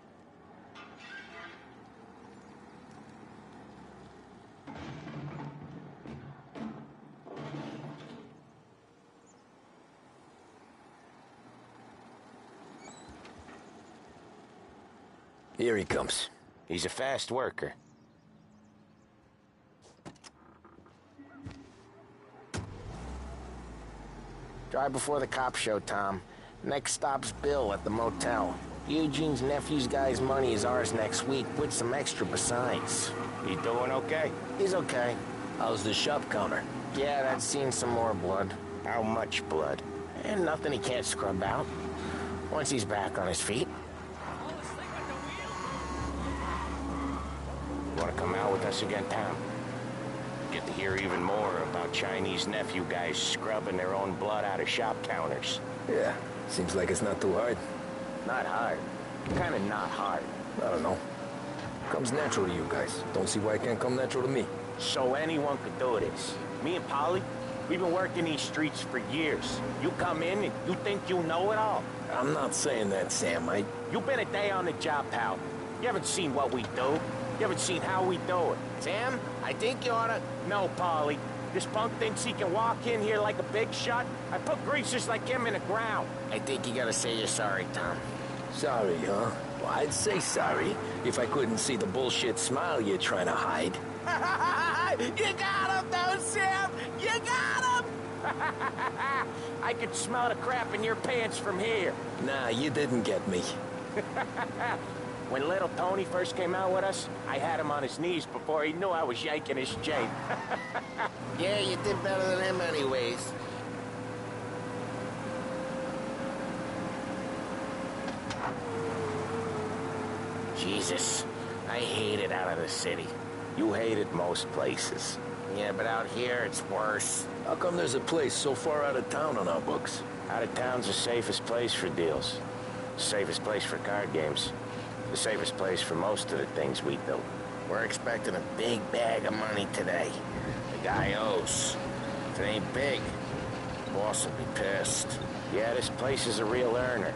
Here he comes. He's a fast worker. Drive before the cops show, Tom. Next stop's Bill at the motel. Eugene's nephew's guy's money is ours next week, with some extra besides. He doing okay? He's okay. How's the shop counter? Yeah, that's seen some more blood. How much blood? And nothing he can't scrub out. Once he's back on his feet. You want to come out with us again, Tom? Get to hear even more about Chinese nephew guys scrubbing their own blood out of shop counters. Yeah, seems like it's not too hard. Not hard. Kind of not hard. I don't know. Comes natural to you guys. Don't see why it can't come natural to me. So anyone could do this. Me and Polly, we've been working these streets for years. You come in and you think you know it all. I'm not saying that, Sam. You've been a day on the job, pal. You haven't seen what we do. You haven't seen how we do it. Sam, I think you oughta... No, Polly. This punk thinks he can walk in here like a big shot. I put greasers like him in the ground. I think you gotta say you're sorry, Tom. Sorry, huh? Well, I'd say sorry if I couldn't see the bullshit smile you're trying to hide. You got him, though, Sam! You got him! I could smell the crap in your pants from here. Nah, you didn't get me. When little Tony first came out with us, I had him on his knees before he knew I was yanking his chain. Yeah, you did better than him anyways. Jesus, I hate it out of the city. You hate it most places. Yeah, but out here, it's worse. How come there's a place so far out of town on our books? Out of town's the safest place for deals. Safest place for card games. The safest place for most of the things we do. We're expecting a big bag of money today. The guy owes. If it ain't big, the boss will be pissed. Yeah, this place is a real earner.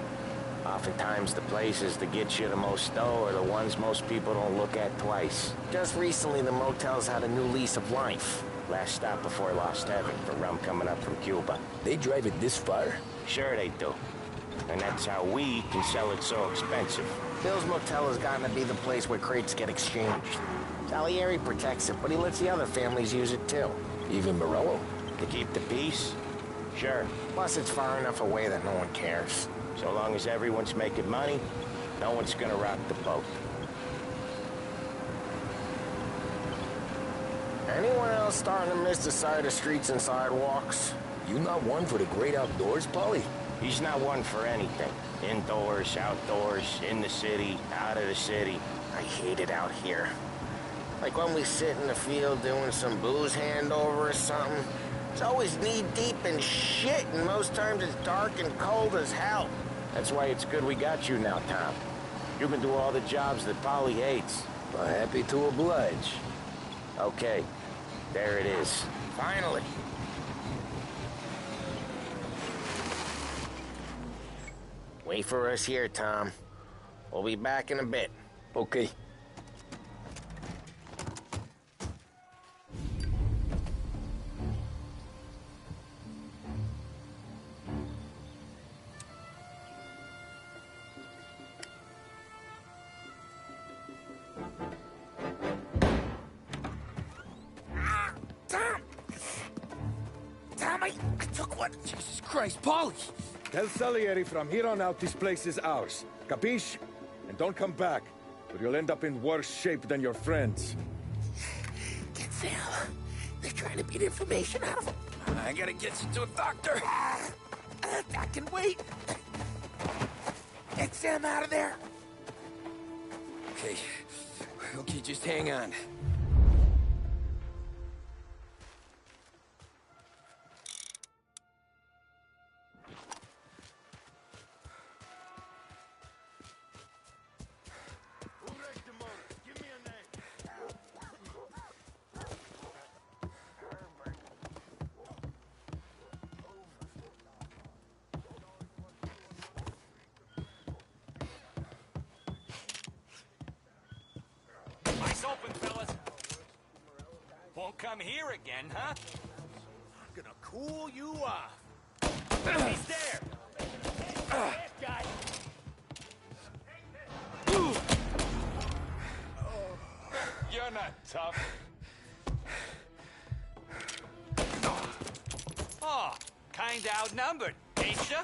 Oftentimes the places that get you the most dough are the ones most people don't look at twice. Just recently, the motel's had a new lease of life. Last stop before Lost Heaven for rum coming up from Cuba. They drive it this far? Sure they do. And that's how we can sell it so expensive. Bill's Motel has gotten to be the place where crates get exchanged. Salieri protects it, but he lets the other families use it too. Even Morello? To keep the peace? Sure. Plus, it's far enough away that no one cares. So long as everyone's making money, no one's gonna rock the boat. Anyone else starting to miss the sight of streets and sidewalks? You not one for the great outdoors, Polly? He's not one for anything. Indoors, outdoors, in the city, out of the city. I hate it out here. Like when we sit in the field doing some booze handover or something. It's always knee-deep in shit, and most times it's dark and cold as hell. That's why it's good we got you now, Tom. You can do all the jobs that Polly hates. Well, happy to oblige. Okay, there it is. Finally. Wait for us here, Tom. We'll be back in a bit. Okay. Jesus Christ, Polly! Tell Salieri from here on out this place is ours. Capiche? And don't come back, or you'll end up in worse shape than your friends. Get Sam. They're trying to beat information out of him. I gotta get you to a doctor. I can wait. Get Sam out of there. Okay, just hang on. Open, fellas. Won't come here again, huh? I'm gonna cool you off. He's there. Guy. You're not tough. Oh, kinda outnumbered, ain't ya?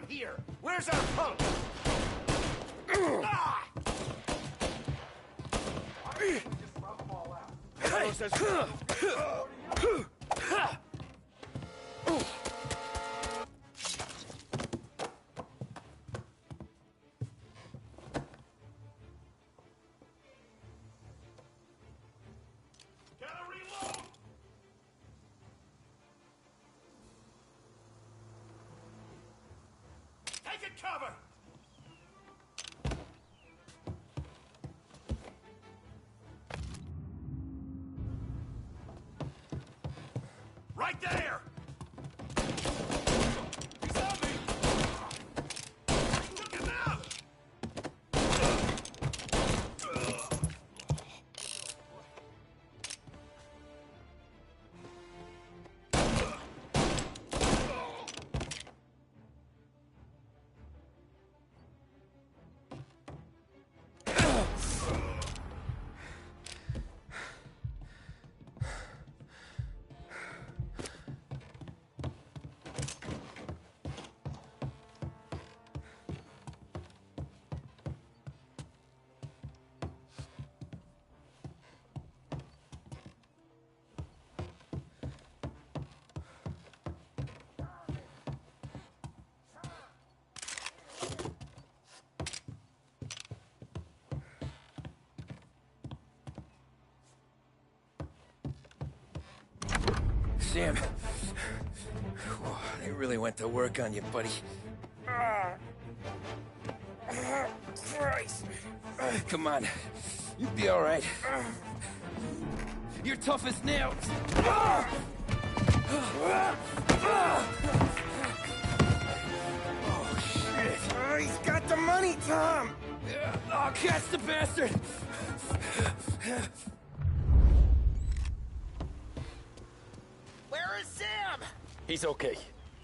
here. Where's our punk? Take cover! Right there! He's on me! Look him out! Sam. Whoa, they really went to work on you, buddy. Christ. Come on. You'll be all right. You're tough as nails. Oh, shit. He's got the money, Tom. Oh, catch the bastard. Where is Sam? He's okay.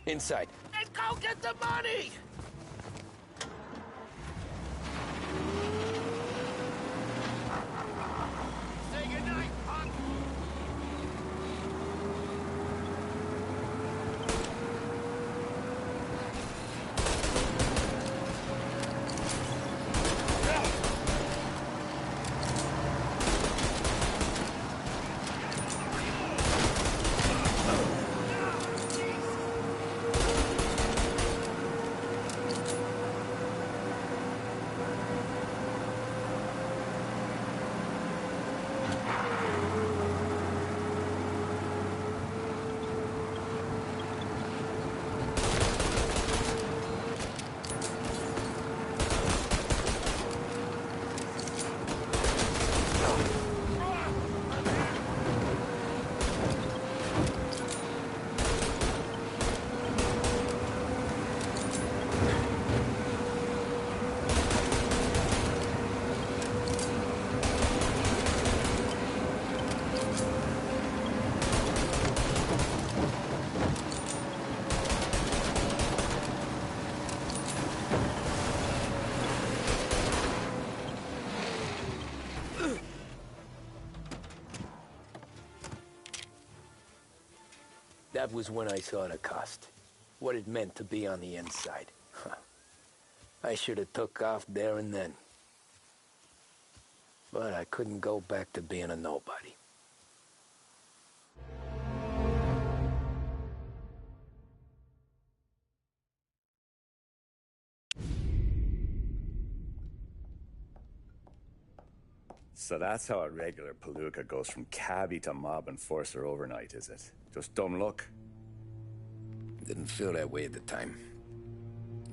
Inside. Let's go get the money! Say goodnight, punk! That was when I saw the cost. What it meant to be on the inside. Huh. I should have took off there and then. But I couldn't go back to being a nobody. So that's how a regular palooka goes from cabbie to mob enforcer overnight, is it? Just dumb luck? Didn't feel that way at the time.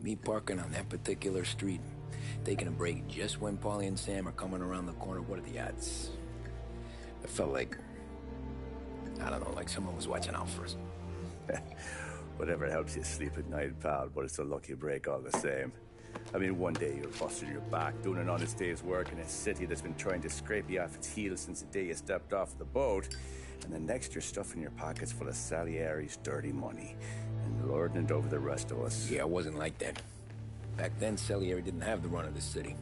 Me parking on that particular street, taking a break just when Paulie and Sam are coming around the corner, what are the odds? I felt like, I don't know, like someone was watching out for us. Whatever helps you sleep at night, pal, but it's a lucky break all the same. I mean, one day you're busting your back, doing an honest day's work in a city that's been trying to scrape you off its heels since the day you stepped off the boat, and the next you're stuffing your pockets full of Salieri's dirty money and lording it over the rest of us. Yeah, I wasn't like that. Back then, Salieri didn't have the run of the city.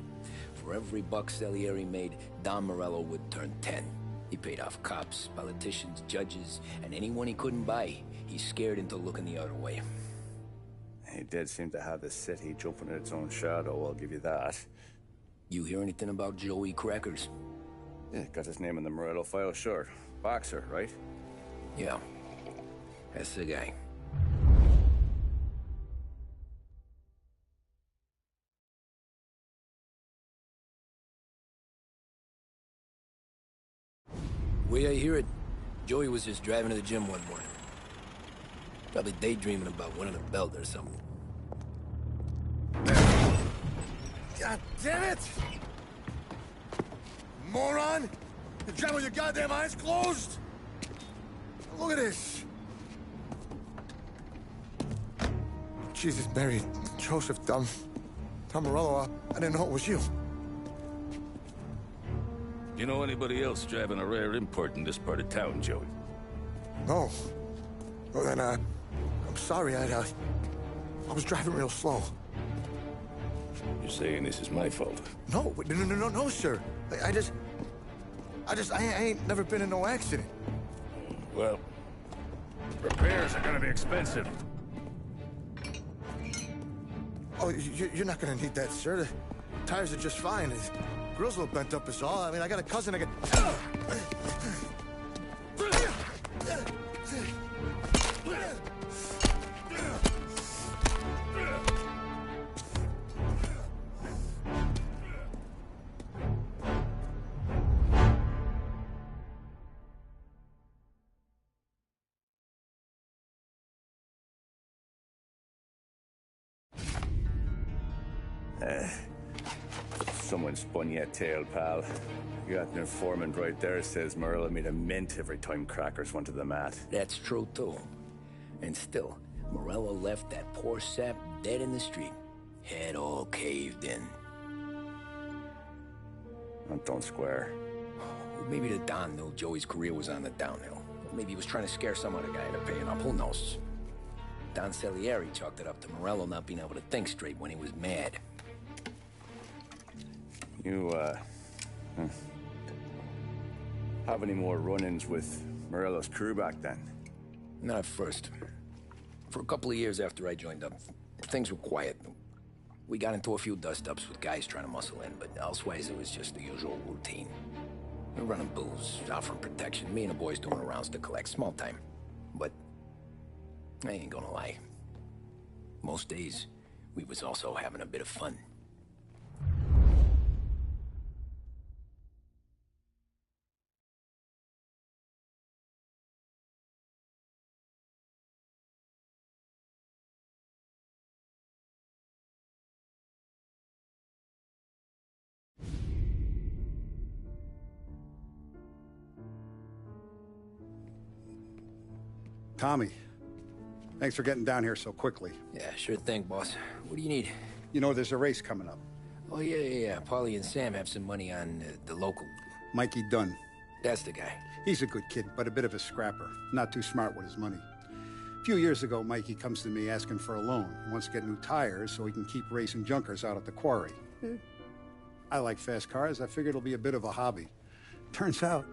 For every buck Salieri made, Don Morello would turn 10. He paid off cops, politicians, judges, and anyone he couldn't buy, he scared into looking the other way. He did seem to have the city jumping in its own shadow, I'll give you that. You hear anything about Joey Crackers? Yeah, got his name in the Morello file, sure. Boxer, right? Yeah. That's the guy. Way I hear it, Joey was just driving to the gym one morning. Probably daydreaming about winning a belt or something. God damn it! Moron! You drive with your goddamn eyes closed? Look at this! Jesus, Mary, Joseph, Tom Morello, I didn't know it was you. You know anybody else driving a rare import in this part of town, Joey? No. Well, then, I'm sorry, I was driving real slow. You're saying this is my fault? No, sir. I ain't never been in no accident. Well, repairs are gonna be expensive. Oh, you're not gonna need that, sir. The tires are just fine. The grill's a little bent up is all. I mean, I got a cousin I can... Someone spun you a tale, pal. You got an informant right there says Morello made a mint every time Crackers went to the mat. That's true, too. And still, Morello left that poor sap dead in the street. Head all caved in. Don't square. Maybe the Don knew Joey's career was on the downhill. Maybe he was trying to scare some other guy into paying up. Who knows? Don Salieri chalked it up to Morello not being able to think straight when he was mad. You, have any more run-ins with Morello's crew back then? Not at first. For a couple of years after I joined up, things were quiet. We got into a few dust-ups with guys trying to muscle in, but elsewise it was just the usual routine. We're running booze, offering protection, me and the boys doing rounds to collect, small time. But I ain't gonna lie. Most days, we was also having a bit of fun. Tommy, thanks for getting down here so quickly. Yeah, sure thing, boss. What do you need? You know, there's a race coming up. Oh, yeah. Paulie and Sam have some money on the local. Mikey Dunn. That's the guy. He's a good kid, but a bit of a scrapper. Not too smart with his money. A few years ago, Mikey comes to me asking for a loan. He wants to get new tires so he can keep racing junkers out at the quarry. I like fast cars. I figured it'll be a bit of a hobby. Turns out,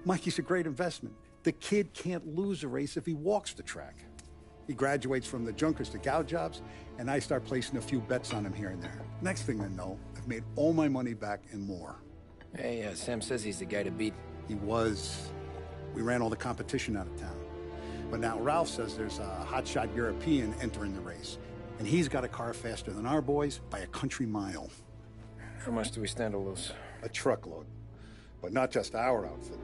Mikey's a great investment. The kid can't lose a race if he walks the track. He graduates from the junkers to gal jobs, and I start placing a few bets on him here and there. Next thing I know, I've made all my money back and more. Hey, Sam says he's the guy to beat. He was. We ran all the competition out of town. But now Ralph says there's a hotshot European entering the race, and he's got a car faster than our boys by a country mile. How much do we stand to lose? A truckload. But not just our outfit.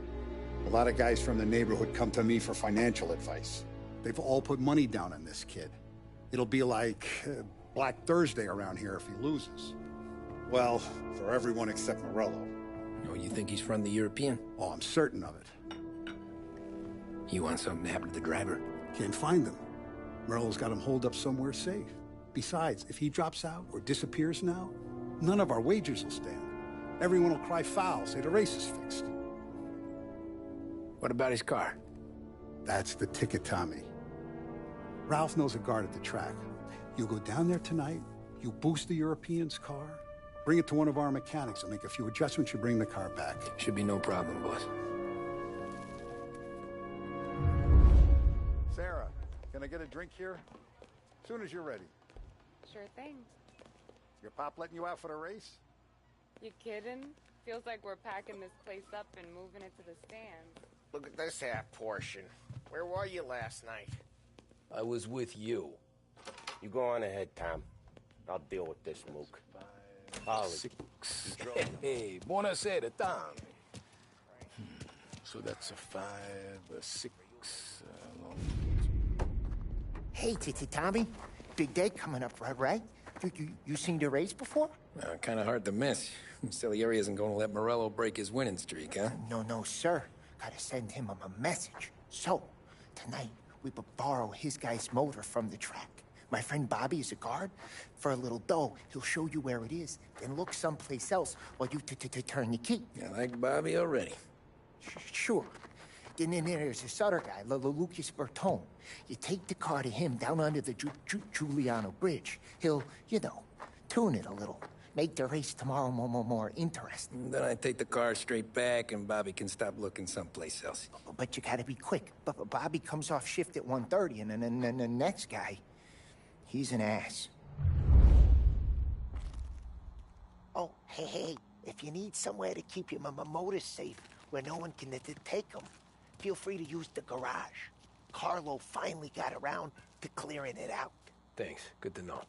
A lot of guys from the neighborhood come to me for financial advice. They've all put money down on this kid. It'll be like Black Thursday around here if he loses. Well, for everyone except Morello. Oh, you think he's from the European? Oh, I'm certain of it. You want something to happen to the driver? Can't find him. Morello's got him holed up somewhere safe. Besides, if he drops out or disappears now, none of our wagers will stand. Everyone will cry foul, say the race is fixed. What about his car? That's the ticket, Tommy. Ralph knows a guard at the track. You go down there tonight, you boost the European's car, bring it to one of our mechanics, and make a few adjustments, you bring the car back. Should be no problem, boss. Sarah, can I get a drink here? Soon as you're ready. Sure thing. Your pop letting you out for the race? You kidding? Feels like we're packing this place up and moving it to the stands. Look at this half portion. Where were you last night? I was with you. You go on ahead, Tom. I'll deal with this mook. Ollie. 6. Hey, buonasera, Tom. So that's a 5, a 6, long... Hey, Tommy. Big day coming up, right? You seen the race before? Kind of hard to miss. Salieri isn't going to let Morello break his winning streak, huh? No, sir. Gotta send him a message. So, tonight, we borrow his guy's motor from the track. My friend Bobby is a guard. For a little dough, he'll show you where it is, then look someplace else while you turn the key. I like Bobby already. Sure. Then there's this other guy, Lucas Bertone. You take the car to him down under the Giuliano Bridge. He'll, tune it a little. Make the race tomorrow more interesting. Then I take the car straight back, and Bobby can stop looking someplace else. But you gotta be quick. Bobby comes off shift at 1:30, and then the next guy, he's an ass. Oh, hey, if you need somewhere to keep your motor safe where no one can take them, feel free to use the garage. Carlo finally got around to clearing it out. Thanks. Good to know.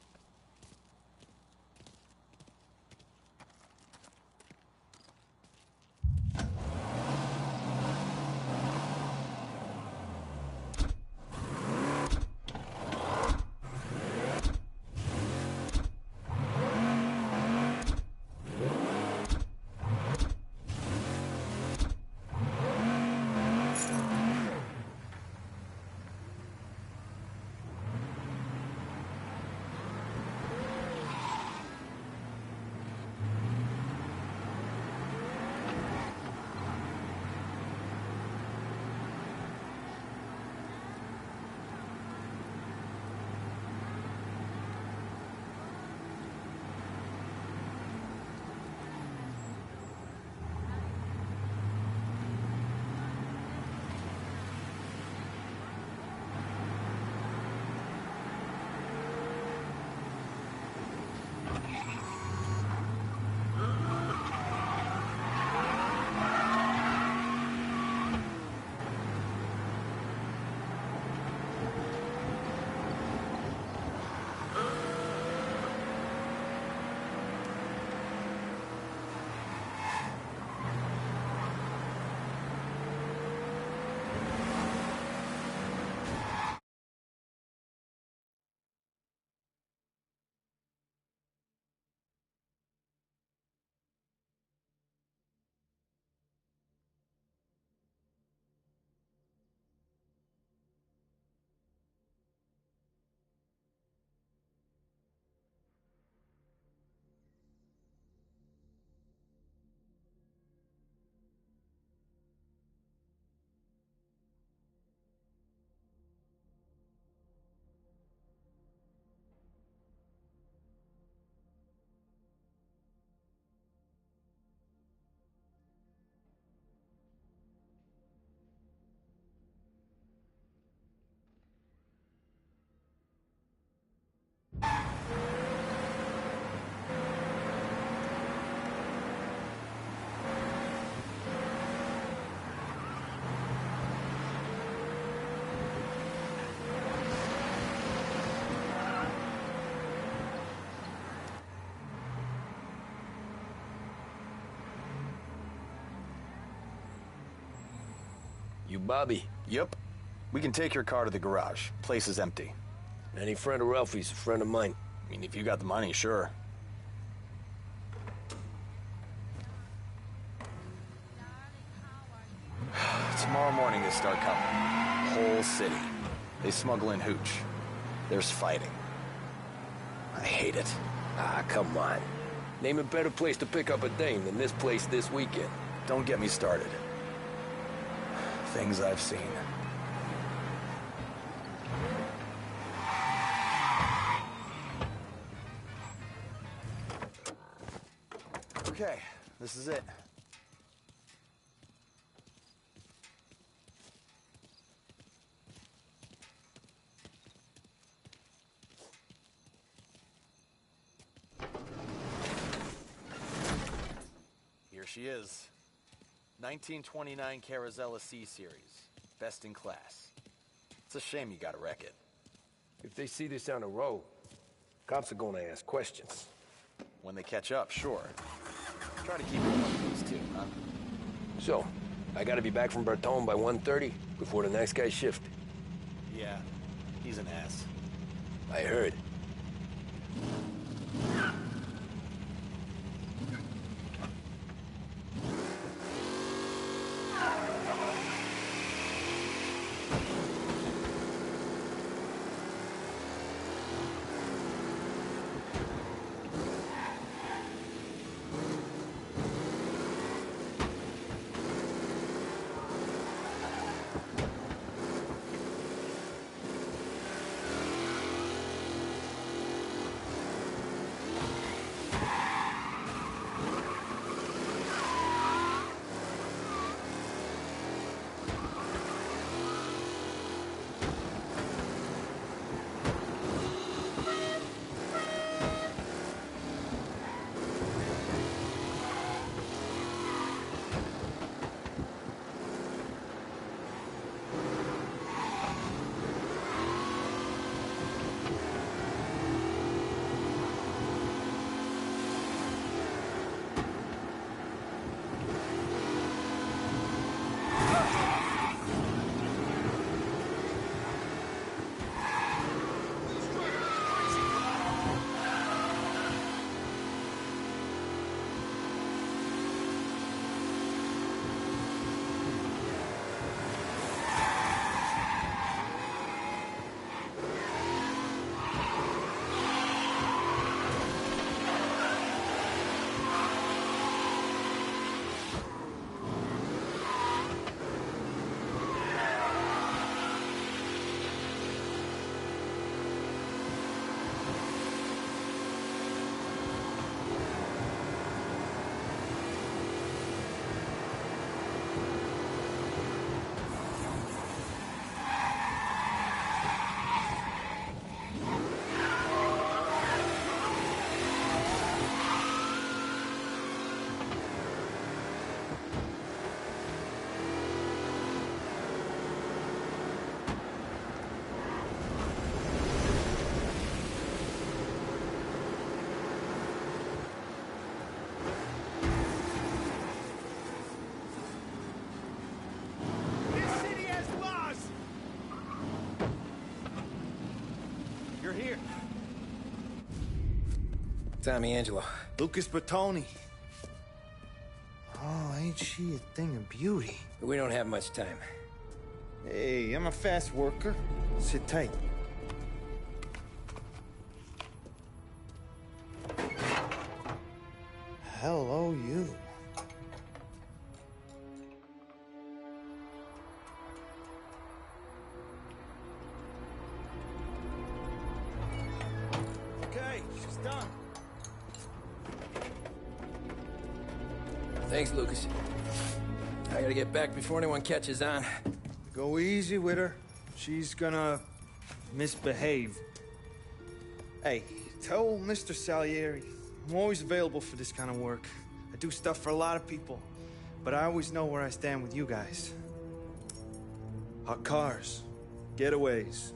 You Bobby? Yep. We can take your car to the garage. Place is empty. Any friend of Ralphie's a friend of mine. I mean, if you got the money, sure. Tomorrow morning they start coming. Whole city. They smuggle in hooch. There's fighting. I hate it. Ah, come on. Name a better place to pick up a dame than this place this weekend. Don't get me started. Things I've seen. Okay, this is it. she is. 1929 Carazella C Series. Best in class. It's a shame you gotta wreck it. If they see this on the road, cops are gonna ask questions. When they catch up, sure. Try to keep it one of these too, huh? So, I gotta be back from Bertone by 1:30 before the next guy's shift. Yeah, he's an ass. I heard. Tommy Angelo. Lucas Bertoni. Oh, ain't she a thing of beauty? We don't have much time. Hey, I'm a fast worker. Sit tight. Hello, you. Okay, she's done. Thanks, Lucas. I gotta get back before anyone catches on. Go easy with her. She's gonna misbehave. Hey, tell Mr. Salieri I'm always available for this kind of work. I do stuff for a lot of people, but I always know where I stand with you guys. Hot cars, getaways,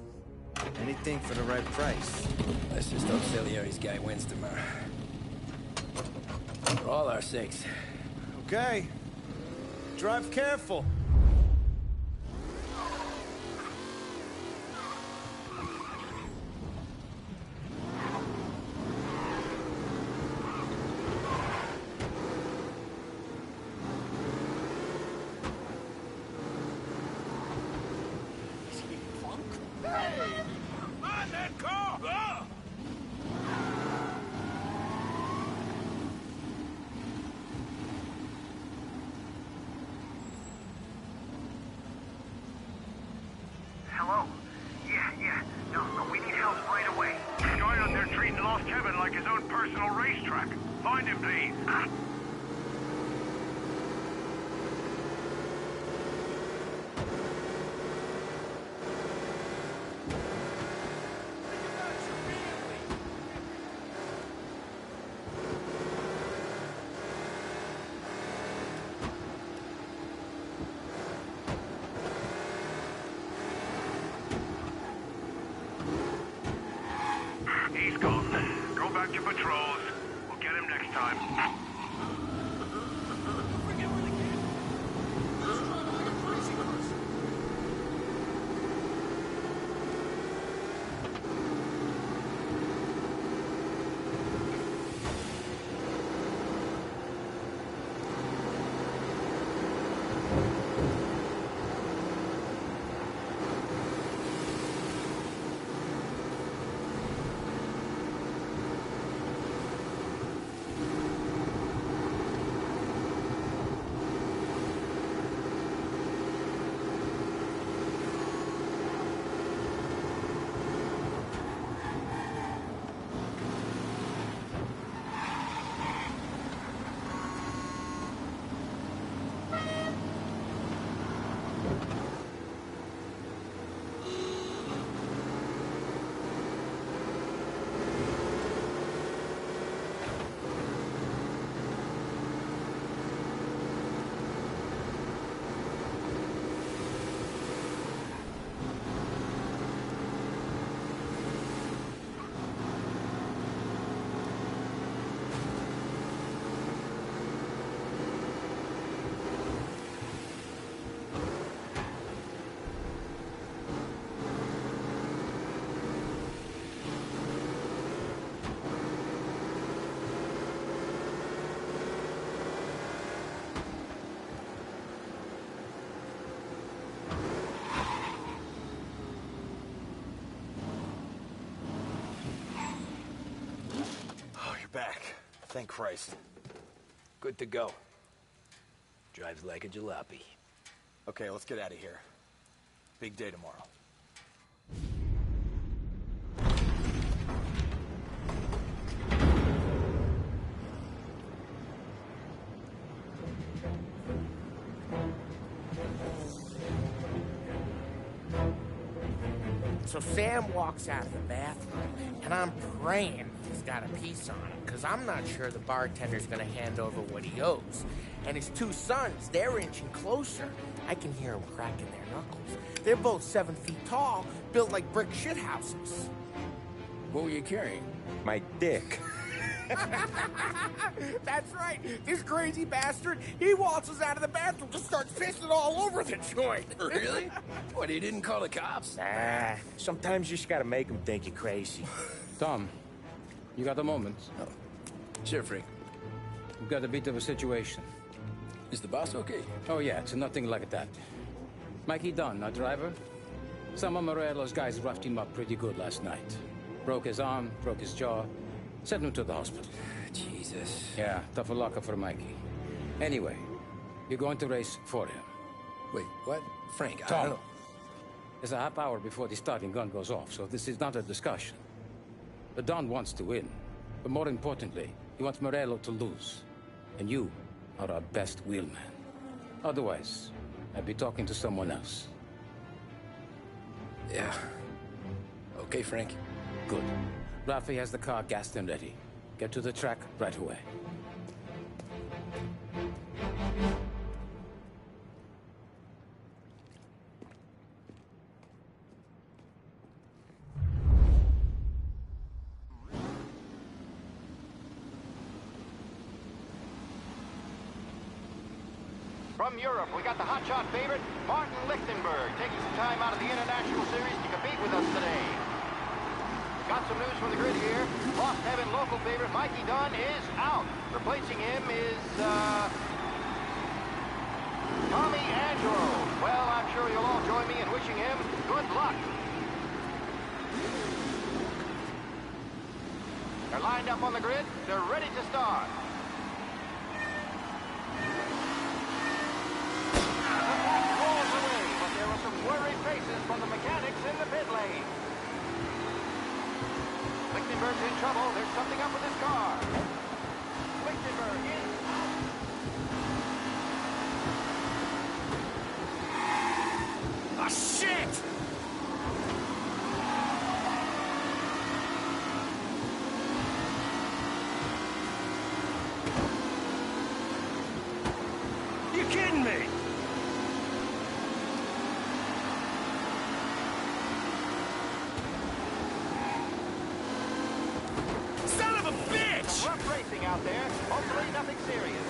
anything for the right price. Let's just hope Salieri's guy wins tomorrow. For all our sakes. Okay. Drive careful. Mind that car! Hello? Yeah. No, we need help right away. This guy out there treating Lost Heaven like his own personal racetrack. Find him, please. back to patrols. We'll get him next time. Back. Thank Christ. Good to go. Drives like a jalopy. Okay, let's get out of here. Big day tomorrow. So Sam walks out of the bathroom, and I'm praying he's got a piece on him, because I'm not sure the bartender's going to hand over what he owes. And his two sons, they're inching closer. I can hear them cracking their knuckles. They're both 7 feet tall, built like brick shithouses. What were you carrying? My dick. That's right. This crazy bastard, he waltzes out of the bathroom, just starts pissing all over the joint. Really? What, he didn't call the cops? Nah, sometimes you just gotta make them think you're crazy. Tom, you got a moment? Oh. Sure, Frank. We've got a bit of a situation. Is the boss okay? Oh, yeah, it's nothing like that. Mikey Dunn, our driver. Some of Morello's guys roughed him up pretty good last night. Broke his arm, broke his jaw. Sent him to the hospital. Jesus. Yeah, tough luck for Mikey. Anyway, you're going to race for him. Wait, what? Frank, I Tom, don't know. there's a half hour before the starting gun goes off, so this is not a discussion. The Don wants to win, but more importantly, he wants Morello to lose. And you are our best wheelman. Otherwise, I'd be talking to someone else. Yeah. Okay, Frank. Good. Rafi has the car gassed and ready. Get to the track right away. From Europe, we got the hotshot favorite, Martin Lichtenberg, taking some time out of the International Series to compete with us today. Got some news from the grid here. Lost Heaven local favorite Mikey Dunn is out. Replacing him is, Tommy Angelo. Well, I'm sure you'll all join me in wishing him good luck. They're lined up on the grid. They're ready to start. The pack rolls away, but there are some worried faces from the mechanics in the pit lane. Lichtenberg's in trouble. There's something up with his car. Lichtenberg is out. Ah, shit! You kidding me? Son of a racing out there. Hopefully nothing serious.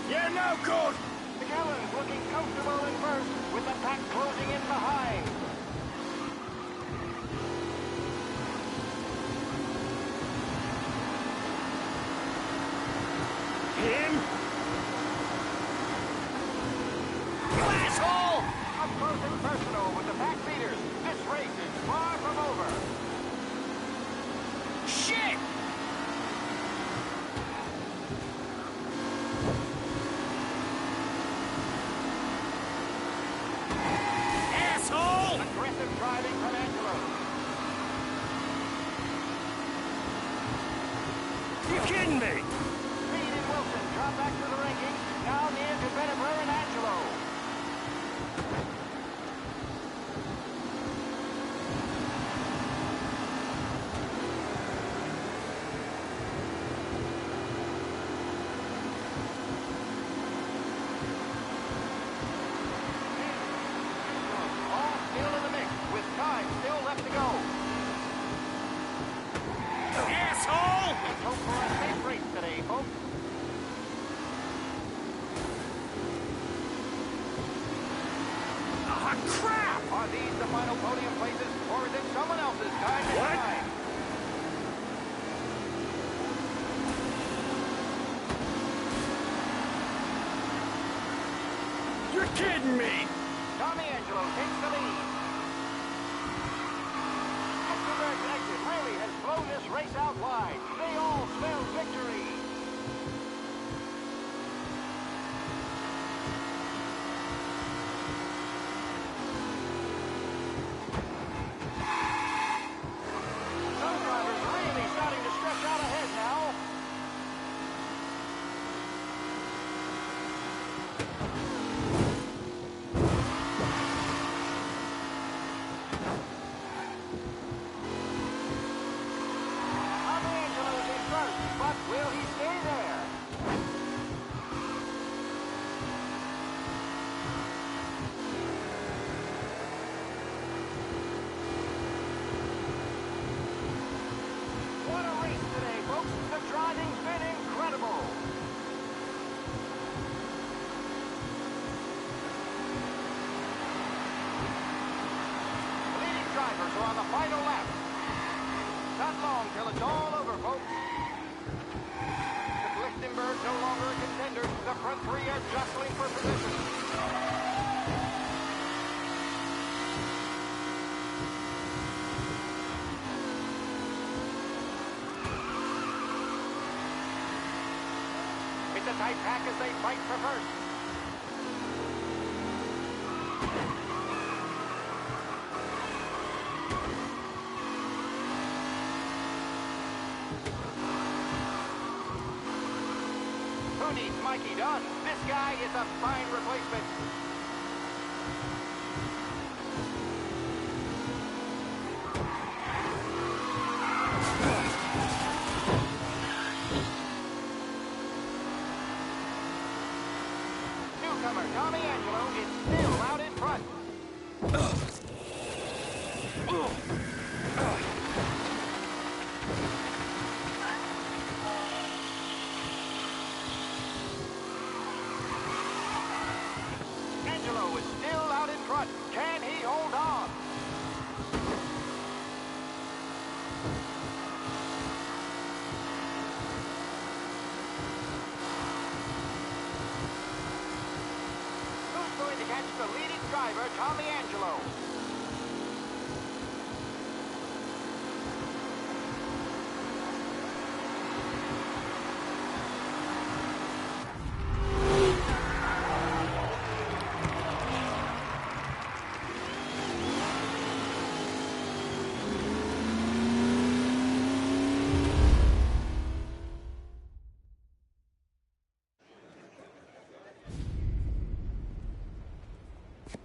You're no good! McAllen's looking comfortable in first, with the pack closing in behind. Him? You asshole! Up close and personal with the pack leaders. This race is far from over. Shit! Asshole! Aggressive driving from Angelo. You kidding me? Reed and Wilson drop back to the rankings. Now near to Benebrer and Angelo. All still in the mix, with time still left to go. Asshole! Let's hope for a safe race today, folks. Ah, crap! Are these the final podium places, or is it someone else's time to shine? You're kidding me! Tommy Angelo takes the lead. Heckenberg's exit really has blown this race out wide. They all smell victory. Some drivers really starting to stretch out ahead now. Tommy Angelo's in first, but will he stay there? What a race today, folks. The driving's been incredible. The leading drivers are on the final lap. Not long till it's all over, folks. With Lichtenberg no longer a contender, the front three are jostling for position. It's a tight pack as they fight for first. Who needs Mikey Dunn? This guy is a fine replacement. Newcomer Tommy Angelo is still out in front. Angelo is still out in front. Can he hold on? Who's going to catch the leading driver, Tommy Angelo?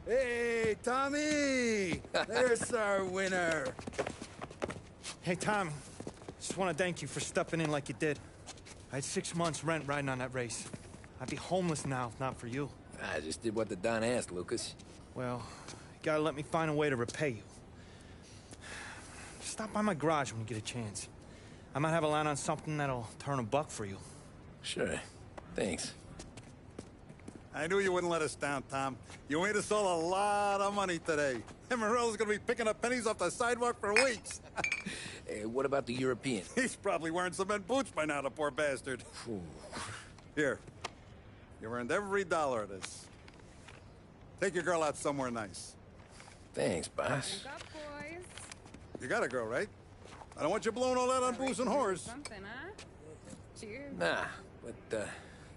Hey, Tommy! There's our winner. Hey, Tommy. Just want to thank you for stepping in like you did. I had 6 months rent riding on that race. I'd be homeless now if not for you. I just did what the Don asked, Lucas. Well, you gotta let me find a way to repay you. Stop by my garage when you get a chance. I might have a line on something that'll turn a buck for you. Sure. Thanks. I knew you wouldn't let us down, Tom. You made us all a lot of money today. And Morello's gonna be picking up pennies off the sidewalk for weeks. Hey, what about the European? He's probably wearing cement boots by now, the poor bastard. Here. You earned every dollar of this. Take your girl out somewhere nice. Thanks, boss. Wake up, boys. You got a girl, right? I don't want you blowing all that on booze and whores. Something, huh? Cheers. Nah, but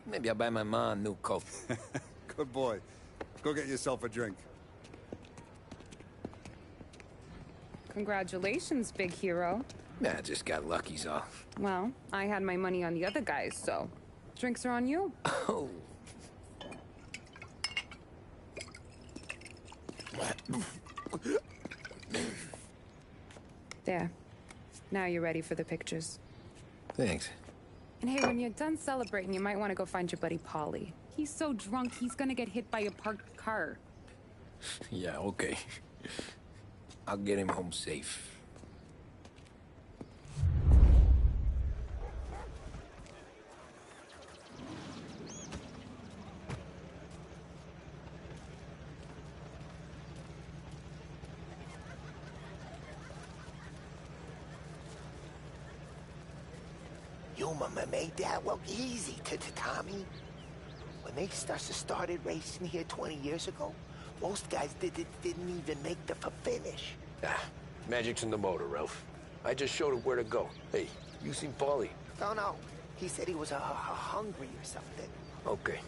maybe I'll buy my ma a new coat. Good boy. Go get yourself a drink. Congratulations, big hero. Nah, just got lucky's all. Well, I had my money on the other guys, so drinks are on you. Oh. There. Now you're ready for the pictures. Thanks. And hey, when you're done celebrating, you might want to go find your buddy Paulie. He's so drunk, he's gonna get hit by a parked car. Yeah, okay. I'll get him home safe. You made that look easy to Tommy. When they started racing here 20 years ago, most guys didn't even make the finish. Ah, magic's in the motor, Ralph. I just showed it where to go. Hey, you seen Paulie? No. He said he was hungry or something. Okay.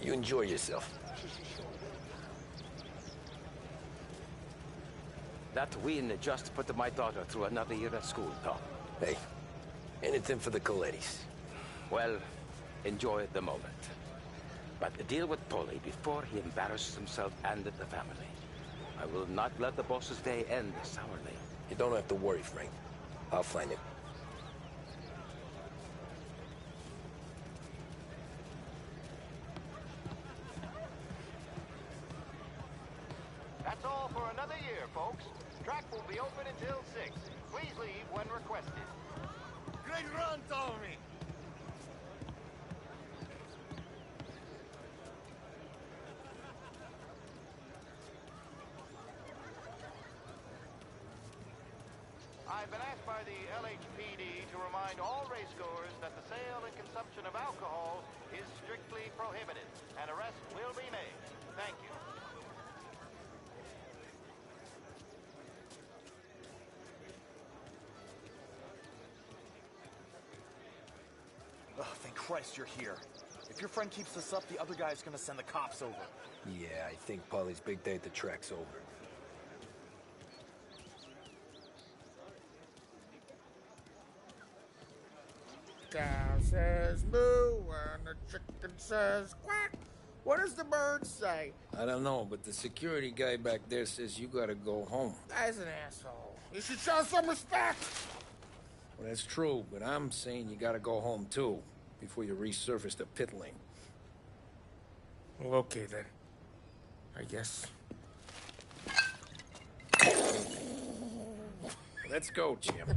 You enjoy yourself. That win just put my daughter through another year at school, Tom. Hey, anything for the Colettis. Well, enjoy the moment. But deal with Paulie before he embarrasses himself and the family. I will not let the boss's day end sourly. You don't have to worry, Frank. I'll find him. That's all for another year, folks. Track will be open until 6. Please leave when requested. Great run, Tommy! I've been asked by the LHPD to remind all racegoers that the sale and consumption of alcohol is strictly prohibited. An arrest will be made. Thank you. Oh, thank Christ you're here. If your friend keeps this up, the other guy's gonna send the cops over. Yeah, I think Paulie's big day at the track's over. Cow says moo and the chicken says quack. What does the bird say? I don't know, but the security guy back there says you gotta go home. Guy's an asshole. You should show some respect. Well, that's true, but I'm saying you gotta go home too, before you resurface the pit lane. Well, okay then. I guess. Let's go, Jim.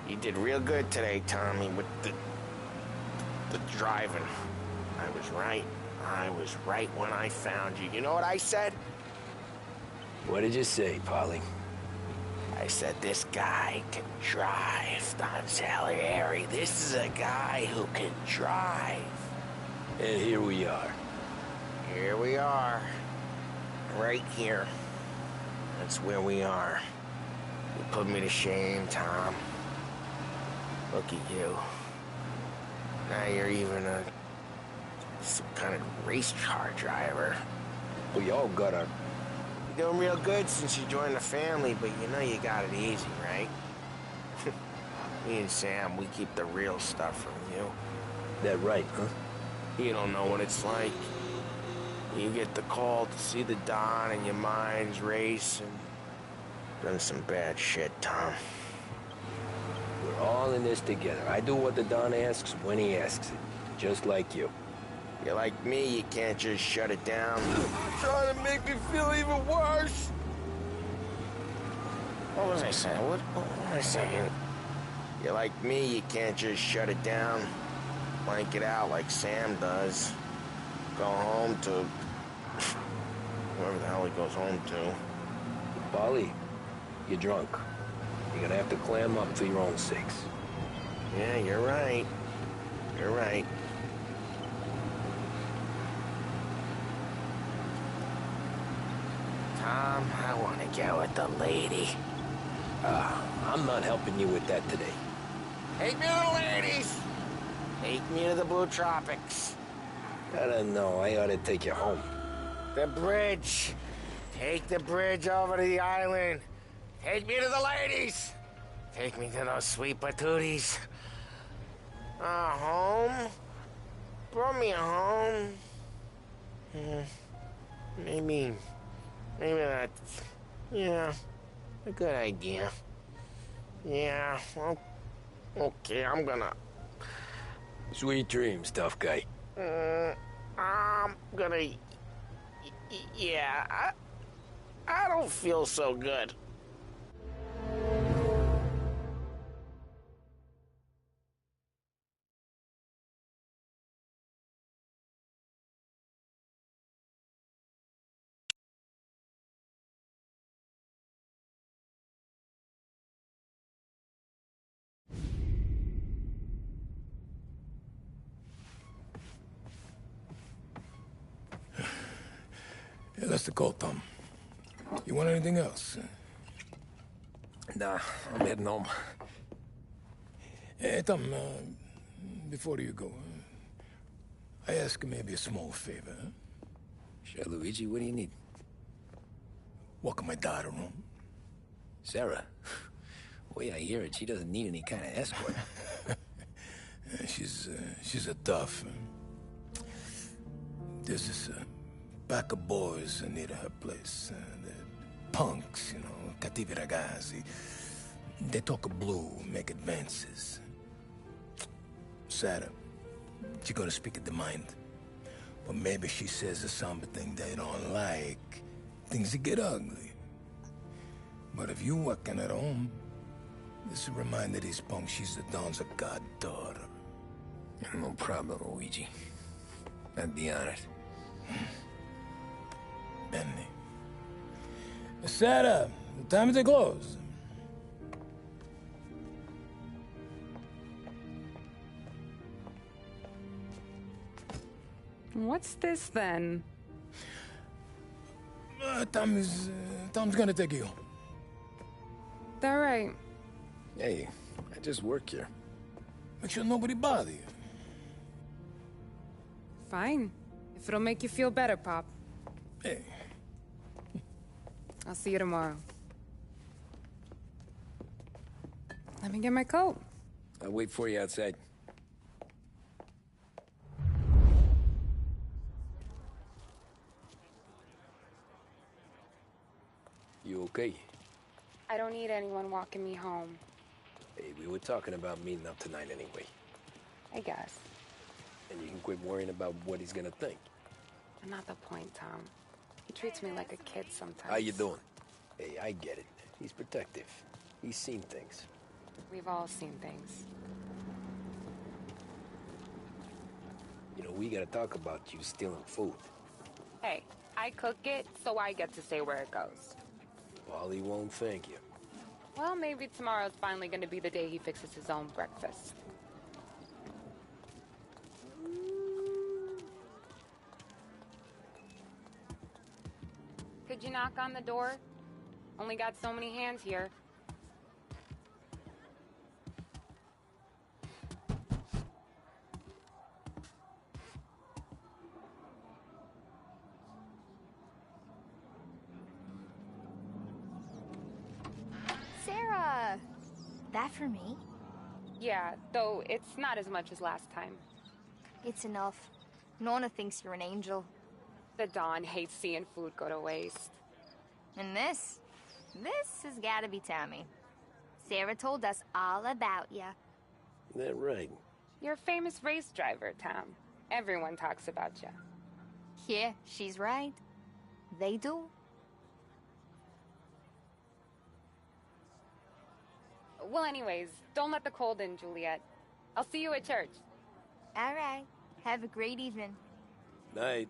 You did real good today, Tommy, with the driving. I was right. I was right when I found you. You know what I said? What did you say, Paulie? I said, this guy can drive, Don Salieri. This is a guy who can drive. And here we are. Here we are. Right here. That's where we are. You put me to shame, Tom. Look at you. Now you're even some kind of race car driver. We all got our... You're doing real good since you joined the family, but you know you got it easy, right? Me and Sam, we keep the real stuff from you. That right, huh? You don't know what it's like. You get the call to see the Don and your mind's racing. Done some bad shit, Tom. We're all in this together. I do what the Don asks when he asks it. Just like you. You're like me, you can't just shut it down. Trying to make me feel even worse. What was I saying? What was I saying? You're like me, you can't just shut it down. Blank it out like Sam does. Go home to... whoever the hell he goes home to. Polly, you're drunk. You're gonna have to clam up for your own sakes. Yeah, you're right. You're right. Tom, I want to get with the lady. I'm not helping you with that today. Take me to the ladies! Take me to the Blue Tropics. I don't know. I ought to take you home. The bridge. Take the bridge over to the island. Take me to the ladies. Take me to those sweet patooties. Home? Brought me home. Maybe that's... yeah, a good idea. Yeah, well, okay, I'm gonna... Sweet dreams, tough guy. I'm gonna... yeah, I don't feel so good. Yeah, that's the call, Tom. You want anything else? Nah, I'm heading home. Hey, Tom, before you go, I ask maybe a small favor. Huh? Sure, Luigi, what do you need? Welcome my daughter home. Sarah? The way I hear it, she doesn't need any kind of escort. She's a tough. There's this pack of boys near her place. They're punks, you know, cattivi ragazzi. They talk blue, make advances. Sarah, she's gonna speak at the mind. But maybe she says something they don't like. Things get ugly. But if you working at home, this will remind these punks she's the Don's a goddaughter. No problem, Luigi. I'd be honored. Benny. Sarah, time to close. What's this then? Tom's gonna take you home. All right. Hey, I just work here. Make sure nobody bother you. Fine. If it'll make you feel better, Pop. Hey. I'll see you tomorrow. Let me get my coat. I'll wait for you outside. You okay? I don't need anyone walking me home. Hey, we were talking about meeting up tonight anyway. I guess. And you can quit worrying about what he's gonna think. Not the point, Tom. He treats me like a kid sometimes. How you doing? Hey, I get it. He's protective. He's seen things. We've all seen things. You know, we gotta talk about you stealing food. Hey, I cook it, so I get to say where it goes. Wally won't thank you. Well, maybe tomorrow's finally gonna be the day he fixes his own breakfast. Could you knock on the door? Only got so many hands here. Sarah! That for me? Yeah, though it's not as much as last time. It's enough. Nona thinks you're an angel. The Don hates seeing food go to waste. And this has gotta be Tommy. Sarah told us all about ya. That right? You're a famous race driver, Tom. Everyone talks about you. Yeah, she's right. They do. Well, anyways, don't let the cold in, Juliet. I'll see you at church. All right. Have a great evening. Night.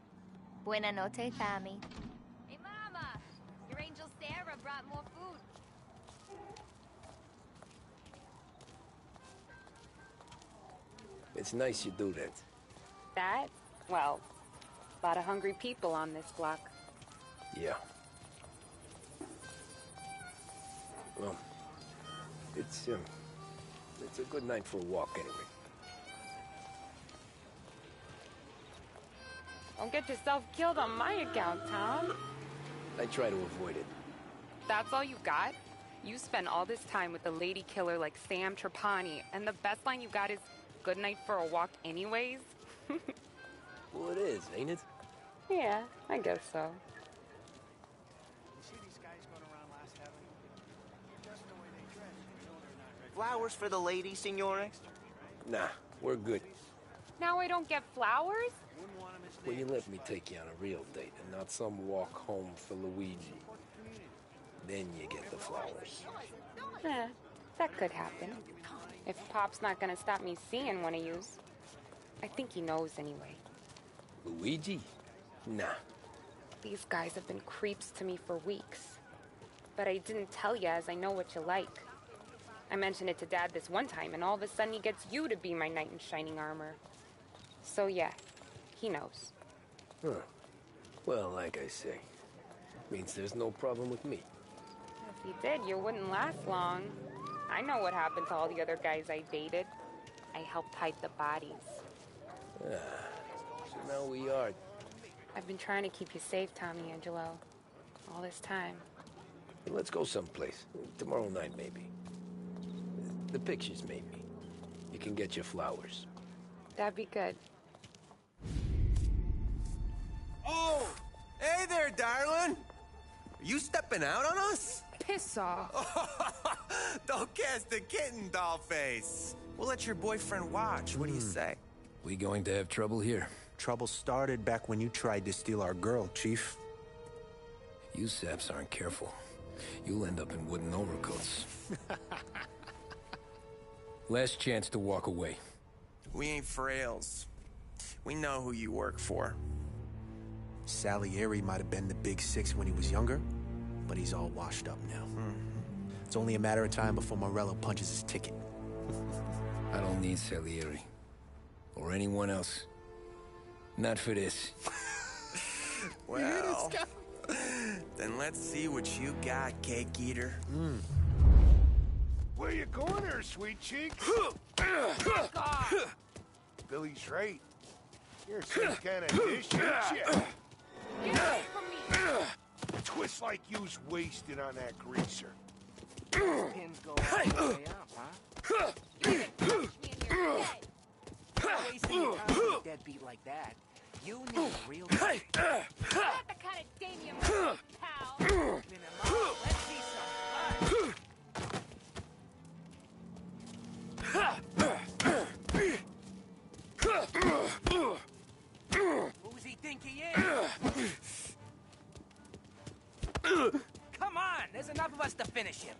Buena noche, Tommy. Hey, Mama! Your angel Sarah brought more food. It's nice you do that. That? Well, a lot of hungry people on this block. Yeah. Well, it's a good night for a walk anyway. Don't get yourself killed on my account, Tom. I try to avoid it. That's all you got? You spend all this time with a lady killer like Sam Trapani, and the best line you got is, "Good night for a walk anyways"? Well, it is, ain't it? Yeah, I guess so. Flowers for the lady, Signore? Nah, we're good. Now I don't get flowers? Will you let me take you on a real date and not some walk home for Luigi? Then you get the flowers. That could happen. If Pop's not gonna stop me seeing one of yous. I think he knows anyway. Luigi? Nah. These guys have been creeps to me for weeks. But I didn't tell you as I know what you like. I mentioned it to Dad this one time, and all of a sudden he gets you to be my knight in shining armor. So yeah, he knows. Huh. Well, like I say, means there's no problem with me. If he did, you wouldn't last long. I know what happened to all the other guys I dated. I helped hide the bodies. So now we are. I've been trying to keep you safe, Tommy Angelo. All this time. Let's go someplace. Tomorrow night, maybe. The pictures, maybe. You can get your flowers. That'd be good. Oh! Hey there, darling! Are you stepping out on us? Piss off. Don't cast the kitten, dollface. We'll let your boyfriend watch. What do you say? We going to have trouble here? Trouble started back when you tried to steal our girl, Chief. You saps aren't careful. You'll end up in wooden overcoats. Last chance to walk away. We ain't frails. We know who you work for. Salieri might have been the big six when he was younger, but he's all washed up now. It's only a matter of time before Morello punches his ticket. I don't need Salieri. Or anyone else. Not for this. Well, then let's see what you got, cake eater. Where you going there, sweet cheek? Billy's right. You're some kind of dish, ain't you? Get away from me! Twist like you's wasted on that greaser. Pins go all the way up, huh? You can punch me in your head. Wasting your time with a deadbeat like that. You need a real... Not the kind of dame you make, pal. Let's see some Who's he think he is? Come on, there's enough of us to finish him.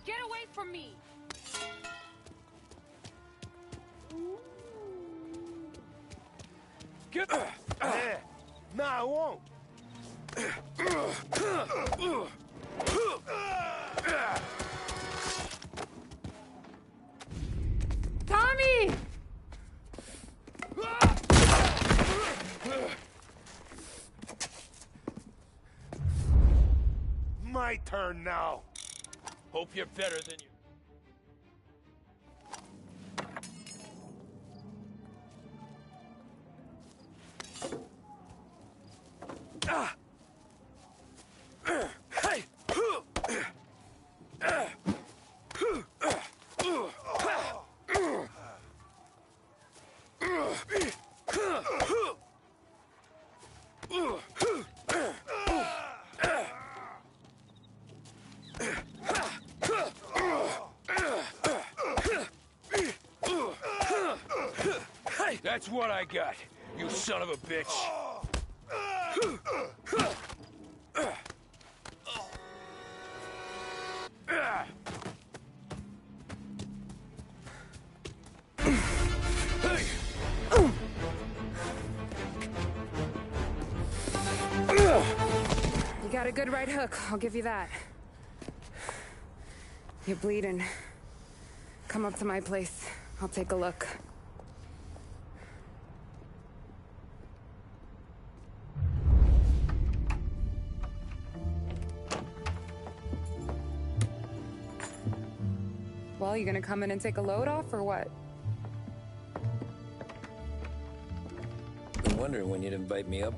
Get away from me! Get... Nah, I won't. Tommy! my turn now. Hope you're better than you. Hey! That's what I got, you son of a bitch. You got a good right hook, I'll give you that. You're bleeding. Come up to my place. I'll take a look. Well, you gonna come in and take a load off, or what? Been wondering when you'd invite me up.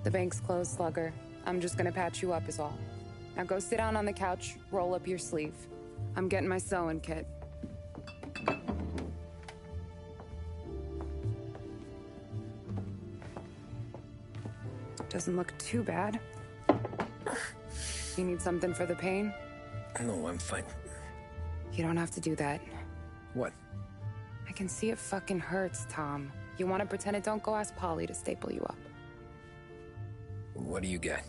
The bank's closed, Slugger. I'm just gonna patch you up is all. Now go sit down on the couch, roll up your sleeve. I'm getting my sewing kit. Doesn't look too bad. You need something for the pain? No, I'm fine. You don't have to do that. What? I can see it fucking hurts, Tom. You want to pretend it don't go ask Polly to staple you up. What do you got?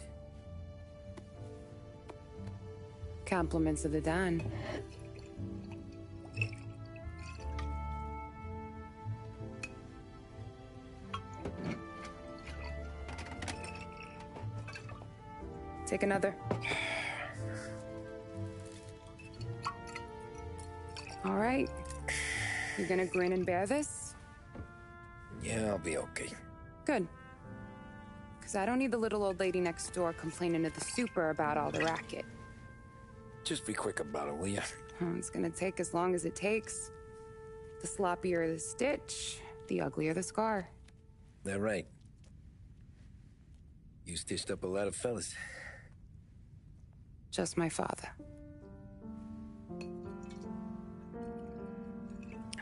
Compliments of the Don. Take another. All right. You gonna grin and bear this? Yeah, I'll be okay. Good. Because I don't need the little old lady next door complaining to the super about all the racket. Just be quick about it, will ya? It's gonna take as long as it takes. The sloppier the stitch, the uglier the scar. That right. You stitched up a lot of fellas. Just my father.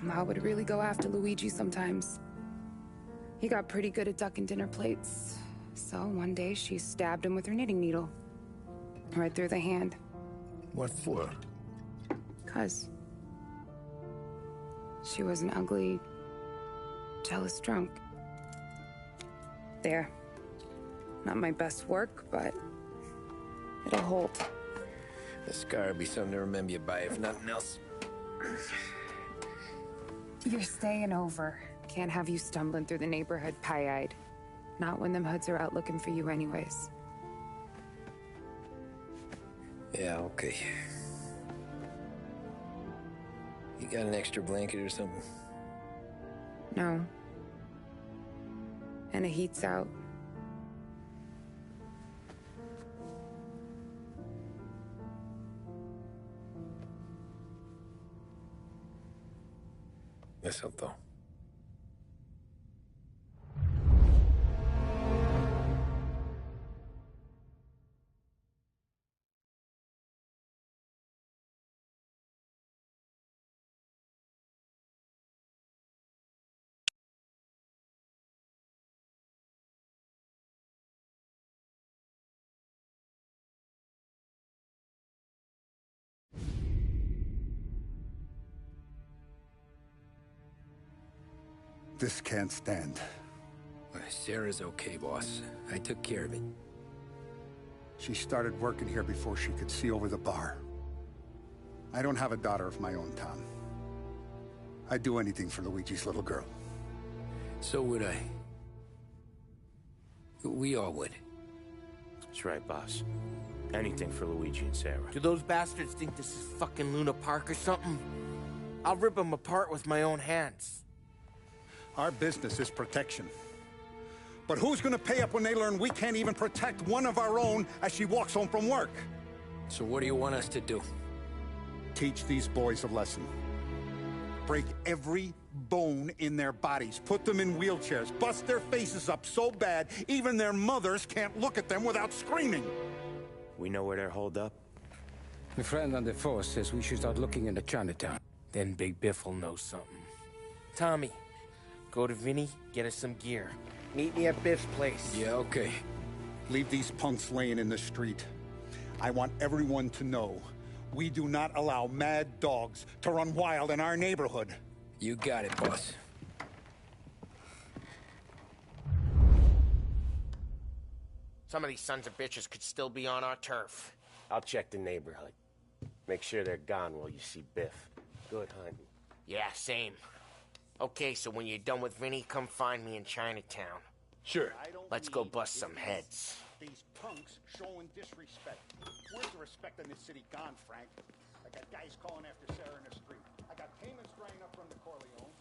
Ma would really go after Luigi sometimes. He got pretty good at ducking dinner plates. So one day she stabbed him with her knitting needle. Right through the hand. What for? 'Cause she was an ugly, jealous drunk. There. Not my best work, but it'll hold. The scar will be something to remember you by, if nothing else. You're staying over. Can't have you stumbling through the neighborhood pie-eyed. Not when them hoods are out looking for you anyways. Yeah, okay. You got an extra blanket or something? No. And the heat's out. Eso todo. This can't stand. Sarah's okay, boss. I took care of it. She started working here before she could see over the bar. I don't have a daughter of my own, Tom. I'd do anything for Luigi's little girl. So would I. We all would. That's right, boss. Anything for Luigi and Sarah. Do those bastards think this is fucking Luna Park or something? I'll rip them apart with my own hands. Our business is protection. But who's gonna pay up when they learn we can't even protect one of our own as she walks home from work? So what do you want us to do? Teach these boys a lesson. Break every bone in their bodies. Put them in wheelchairs. Bust their faces up so bad, even their mothers can't look at them without screaming. We know where they're holed up? My friend on the force says we should start looking into Chinatown. Then Big Biff will know something. Tommy, go to Vinny, get us some gear. Meet me at Biff's place. Yeah, okay. Leave these punks laying in the street. I want everyone to know we do not allow mad dogs to run wild in our neighborhood. You got it, boss. Some of these sons of bitches could still be on our turf. I'll check the neighborhood. Make sure they're gone while you see Biff. Good hunting. Yeah, same. Okay, so when you're done with Vinny, come find me in Chinatown. Sure. Let's go bust some heads. These punks showing disrespect. Where's the respect in this city gone, Frank? I got guys calling after Sarah in the street. I got payments drying up from the Corleone.